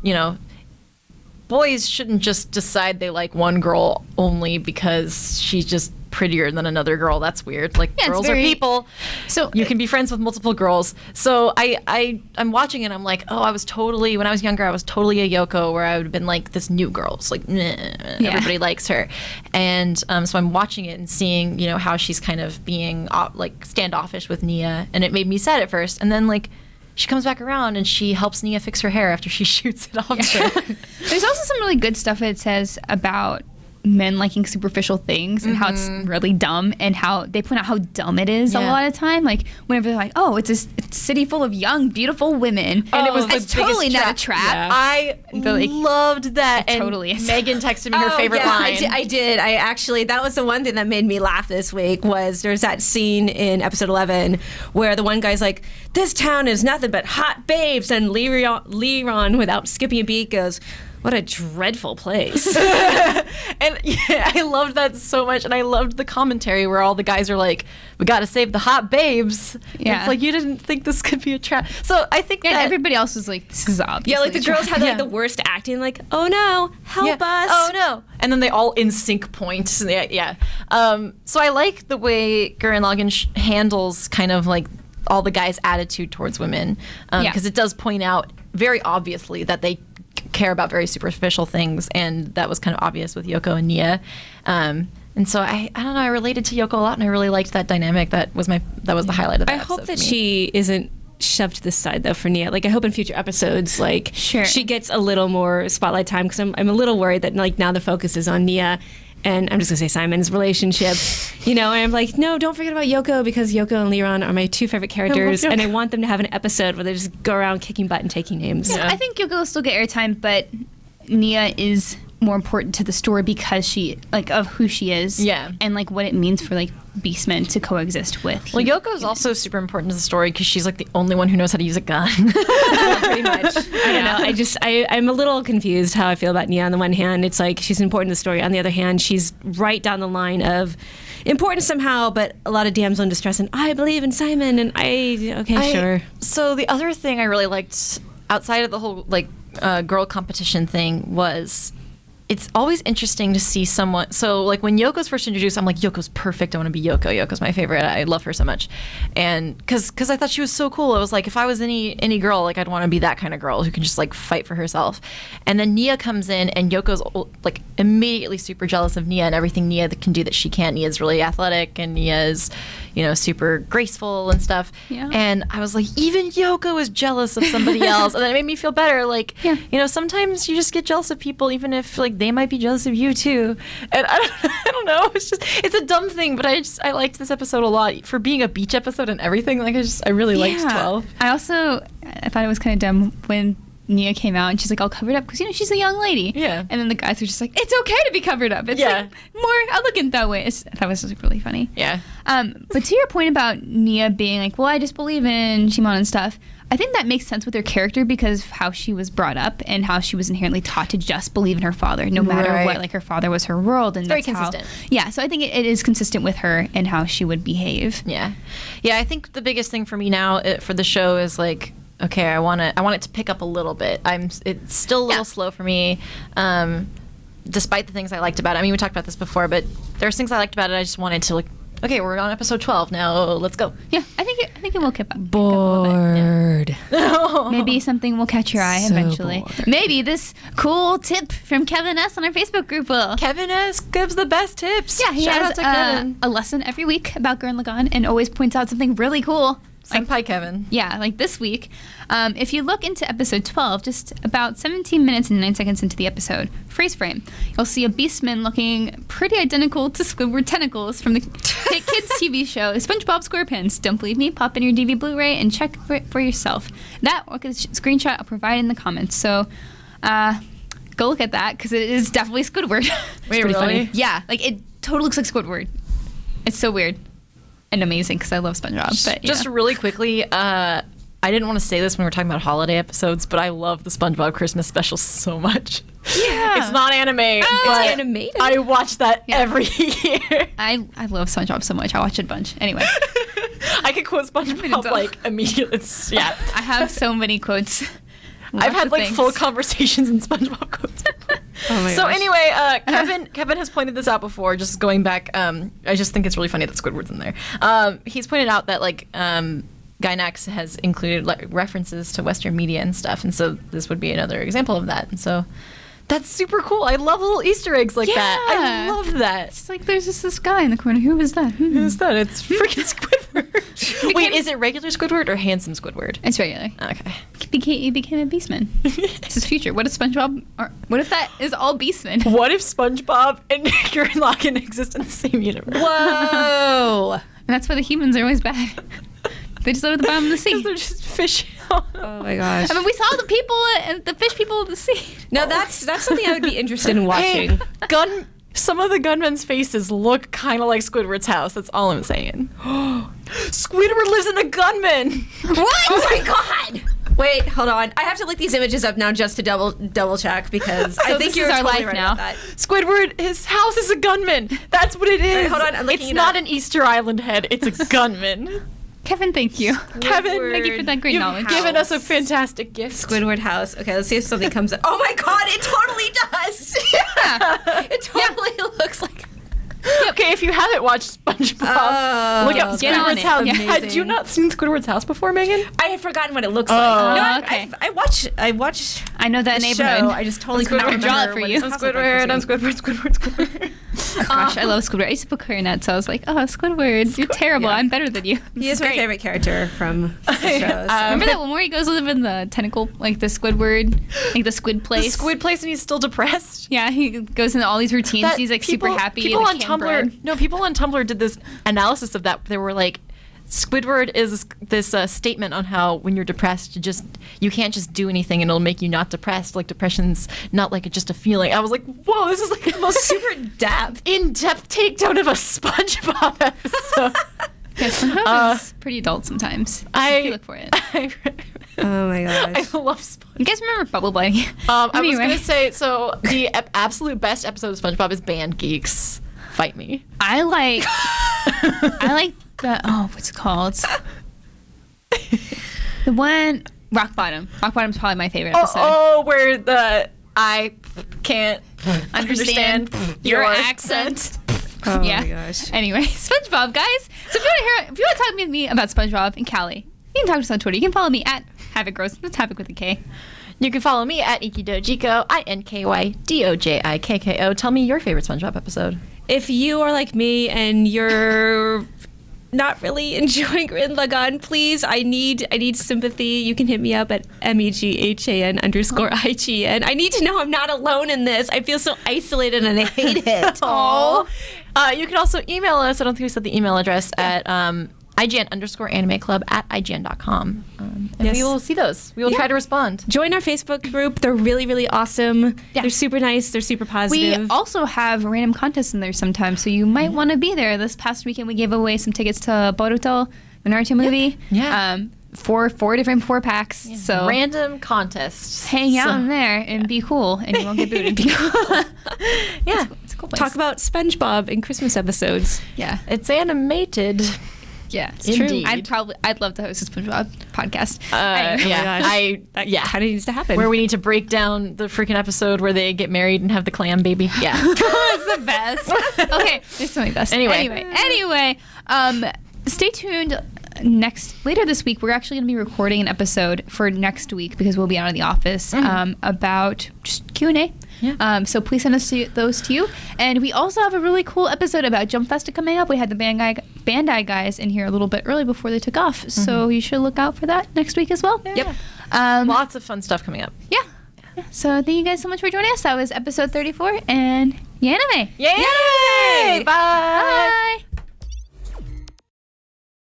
S3: boys shouldn't just decide they like one girl only because she's just prettier than another girl. That's weird. Like, girls are people, so you can be friends with multiple girls. So I'm watching it. I'm like, oh, when I was younger, I was totally a Yoko, where I would have been like this new girl. It's like, everybody likes her, and so I'm watching it and seeing how she's kind of being like standoffish with Nia, and it made me sad at first, and then like, she comes back around and she helps Nia fix her hair after she shoots it off.
S1: There's also some really good stuff it says about men liking superficial things and how it's really dumb, and how they point out how dumb it is a lot of time. Like, whenever they're like, oh, it's a city full of young, beautiful women.
S3: And it was
S1: totally not a trap.
S3: Yeah. I loved that.
S1: It totally is.
S3: Megan texted me her favorite line.
S2: I did. I actually, that was the one thing that made me laugh this week, was there's that scene in episode 11 where the one guy's like, this town is nothing but hot babes, and Leron, without skipping a beat, goes, what a dreadful place.
S3: And I loved that so much. And I loved the commentary where all the guys are like, we got to save the hot babes. Yeah. It's like, you didn't think this could be a trap. So I think that
S1: everybody else was like, this is obvious.
S2: Yeah, like the girls had like the worst acting, like, oh no, help us.
S3: Oh no. And then they all in sync point. So I like the way Gurren Lagann handles kind of like all the guys' attitude towards women. Because it does point out very obviously that they care about very superficial things, and that was kind of obvious with Yoko and Nia. And so I don't know, I related to Yoko a lot, and I really liked that dynamic. That was the highlight of that
S2: I
S3: episode
S2: hope that
S3: for me.
S2: she isn't shoved to the side though for Nia. Like, I hope in future episodes, like, she gets a little more spotlight time, because I'm a little worried that, like, now the focus is on Nia, and I'm just gonna say Simon's relationship, and I'm like, no, don't forget about Yoko, because Yoko and Liron are my two favorite characters, and I want them to have an episode where they just go around kicking butt and taking names.
S1: I think Yoko will still get airtime, but Nia is more important to the story because she, like, of who she is, and like what it means for, like, beastmen to coexist with.
S3: Well, Yoko's also super important to the story because she's, like, the only one who knows how to use a gun.
S2: Pretty much. I don't know. I'm a little confused how I feel about Nia. On the one hand, it's like she's important to the story. On the other hand, she's right down the line of important somehow, but a lot of damsel in distress, and I believe in Simon, and sure.
S3: So the other thing I really liked outside of the whole, like, girl competition thing was, it's always interesting to see someone. So, like, when Yoko's first introduced, I'm like, Yoko's perfect. I want to be Yoko. Yoko's my favorite. I love her so much. And because I thought she was so cool. It was like, if I was any girl, like, I'd want to be that kind of girl who can just, like, fight for herself. And then Nia comes in, and Yoko's, like, immediately super jealous of Nia and everything Nia can do that she can't. Nia's really athletic, and Nia is, super graceful and stuff. Yeah. And I was like, even Yoko is jealous of somebody else. And that made me feel better. Like, sometimes you just get jealous of people, even if, like, they might be jealous of you too. And I don't know. It's a dumb thing, but I liked this episode a lot for being a beach episode and everything. Like, I really liked 12.
S1: I thought it was kind of dumb when Nia came out and she's like all covered up because she's a young lady.
S3: Yeah.
S1: And then the guys were just like, it's okay to be covered up. It's like more elegant that way. I thought it was just really funny.
S3: Yeah.
S1: But to your point about Nia being like, well, I just believe in Shimon and stuff, I think that makes sense with her character because of how she was brought up and how she was inherently taught to just believe in her father, no matter what. Like, her father was her world, and
S3: very consistent.
S1: So I think it is consistent with her and how she would behave.
S3: Yeah, I think the biggest thing for me now for the show is, like, okay, I want it to pick up a little bit. It's still a little slow for me. Despite the things I liked about it. I mean, we talked about this before, but there's things I liked about it. I just wanted to, like, okay, we're on episode 12 now. Let's go.
S1: Yeah, I think it will keep up.
S2: Bored.
S1: Maybe something will catch your eye eventually. Bored. Maybe this cool tip from Kevin S. on our Facebook group will.
S3: Kevin S. gives the best tips.
S1: Yeah, he has a lesson every week about Gurren Lagann and always points out something really cool.
S3: Senpai Kevin.
S1: Yeah, like this week. If you look into episode 12, just about 17 minutes and 9 seconds into the episode, freeze frame, you'll see a beastman looking pretty identical to Squidward tentacles from the hit kids TV show SpongeBob SquarePants. Don't believe me? Pop in your DV Blu-ray and check for yourself. That or get a screenshot I'll provide in the comments. So go look at that because it is definitely Squidward.
S3: Wait, really?
S1: Funny. Yeah, like it totally looks like Squidward. It's so weird. And amazing because I love SpongeBob. But
S3: just really quickly, I didn't want to say this when we were talking about holiday episodes, but I love the SpongeBob Christmas special so much.
S1: Yeah,
S3: it's not anime, but
S2: it's animated.
S3: I watch that every year.
S1: I love SpongeBob so much. I watch it a bunch. Anyway,
S3: I could quote SpongeBob like immediately.
S1: I have so many quotes.
S3: I've had like full conversations in SpongeBob quotes.
S2: Oh my
S3: so
S2: gosh.
S3: Anyway, Kevin has pointed this out before. Just going back, I just think it's really funny that Squidward's in there. He's pointed out that like Gainax has included like references to Western media and stuff, and so this would be another example of that. And so that's super cool. I love little Easter eggs like that. I love that.
S1: It's like there's just this guy in the corner. Who is that?
S3: Who's that? It's freaking Squidward. Wait, is it regular Squidward or handsome Squidward?
S1: It's regular.
S3: Okay.
S1: He became a beastman. It's his future. What if SpongeBob? Or what if that is all beastmen?
S3: What if SpongeBob and Gurren Lagann exist in the same universe?
S2: Whoa!
S1: And that's why the humans are always bad. They just live at the bottom of the sea.
S3: Because they're just fish.
S2: Oh my gosh!
S1: I mean, we saw the people and the fish people of the sea.
S2: No, that's something I would be interested in watching.
S3: Hey, some of the gunmen's faces look kind of like Squidward's house. That's all I'm saying. Squidward lives in a gunman.
S2: What? Oh my god! Wait, hold on. I have to look these images up now just to double check because I think you're
S1: our
S2: totally
S1: life
S2: right
S1: now.
S2: about that.
S3: Squidward, his house is a gunman. That's what it is.
S2: Wait, hold on, I'm looking
S3: it's
S2: it
S3: not
S2: up.
S3: an Easter Island head. It's a gunman.
S1: Kevin, thank you.
S3: Kevin,
S1: thank you for that great
S3: you've
S1: knowledge.
S3: given us a fantastic gift.
S2: Squidward house. Okay, let's see if something comes up. Oh my god, it totally does.
S1: Yeah.
S2: It totally looks like.
S3: Okay, if you haven't watched SpongeBob, look up
S1: get on
S3: Squidward's
S1: it.
S3: house.
S1: Yeah.
S3: Had you not seen Squidward's house before, Megan?
S2: I had forgotten what it looks like. No,
S1: okay.
S2: I watch
S1: I know that
S2: the
S1: neighborhood.
S2: show. I just totally could not
S1: Squidward. Draw it
S2: remember
S1: for
S2: what
S1: you.
S2: his
S3: I'm
S2: house looked like
S3: Squidward.
S2: for
S3: I'm
S2: some
S3: Squidward.
S1: Gosh, I love Squidward. I used to book clarinet, so I was like, oh, Squidward, you're terrible.
S2: yeah.
S1: I'm better than you.
S2: He is
S1: It's
S2: my
S1: great.
S2: favorite character from the shows.
S1: Remember that one where he goes to live in the tentacle, like the Squidward, like the squid place?
S3: The squid place, and he's still depressed.
S1: Yeah, he goes into all these routines.
S3: That
S1: He's like super happy.
S3: People
S1: and
S3: on
S1: the canned bread.
S3: Tumblr, people on Tumblr did this analysis of that. They were like, Squidward is this statement on how when you're depressed, you can't just do anything and it'll make you not depressed. Like depression's not like just a feeling. I was like, whoa, this is like the most super in-depth takedown of a SpongeBob episode.
S1: Yeah, SpongeBob is pretty adult sometimes. If you look for it.
S2: Oh my gosh.
S3: I love SpongeBob.
S1: You guys remember Bubble Bunny?
S3: I was
S1: Anyway.
S3: gonna say, so the absolute best episode of SpongeBob is Band Geeks. Fight me.
S1: I like the what's it called? The one Rock Bottom. Rock Bottom's probably my favorite episode.
S3: Where I can't understand
S1: your accent.
S2: Oh
S1: Yeah.
S2: my gosh.
S1: Anyway, SpongeBob, guys. So if you want to talk to me about SpongeBob and Callie, you can talk to us on Twitter. You can follow me at Havoc Gross. That's Havoc with a K.
S3: You can follow me at Ikidojiko, INKYDOJIKKO. Tell me your favorite SpongeBob episode.
S2: If you are like me and you're not really enjoying Gurren Lagann, please, I need sympathy. You can hit me up at MEGHAN_IGN. I need to know I'm not alone in this. I feel so isolated and I hate it.
S3: Aww. You can also email us. I don't think we said the email address at IGN_anime club at IGN.com. And
S2: Yes.
S3: we will see those. We will try to respond.
S2: Join our Facebook group. They're really, really awesome.
S1: Yeah.
S2: They're super nice. They're super
S1: We
S2: positive.
S1: also have random contests in there sometimes, so you might want to be there. This past weekend, we gave away some tickets to Boruto, the Naruto movie.
S3: Yeah.
S1: Four different 4-packs. So
S3: Random contests.
S1: hang out in there and be cool, and you won't get booted. Be cool.
S3: Yeah.
S1: It's a cool place.
S2: Talk about SpongeBob in Christmas episodes.
S1: Yeah.
S3: It's animated.
S1: Yeah, it's
S3: Indeed.
S1: true. I'd love to host a SpongeBob podcast.
S3: Yeah.
S2: That
S3: Yeah.
S2: kind of needs to happen.
S3: Where we need to break down the freaking episode where they get married and have the clam baby. Yeah.
S1: That's the best. Okay, there's something best. Anyway, stay tuned. Later this week, we're actually going to be recording an episode for next week because we'll be out of the office about just Q&A.
S3: Yeah.
S1: So please send us those to you. And we also have a really cool episode about Jump Festa coming up. We had the Bandai guys in here a little bit early before they took off. So you should look out for that next week as well.
S3: Yep. Lots of fun stuff coming up.
S1: Yeah. So thank you guys so much for joining us. That was episode 34 and Yanime.
S3: Yay! Bye!
S1: Bye.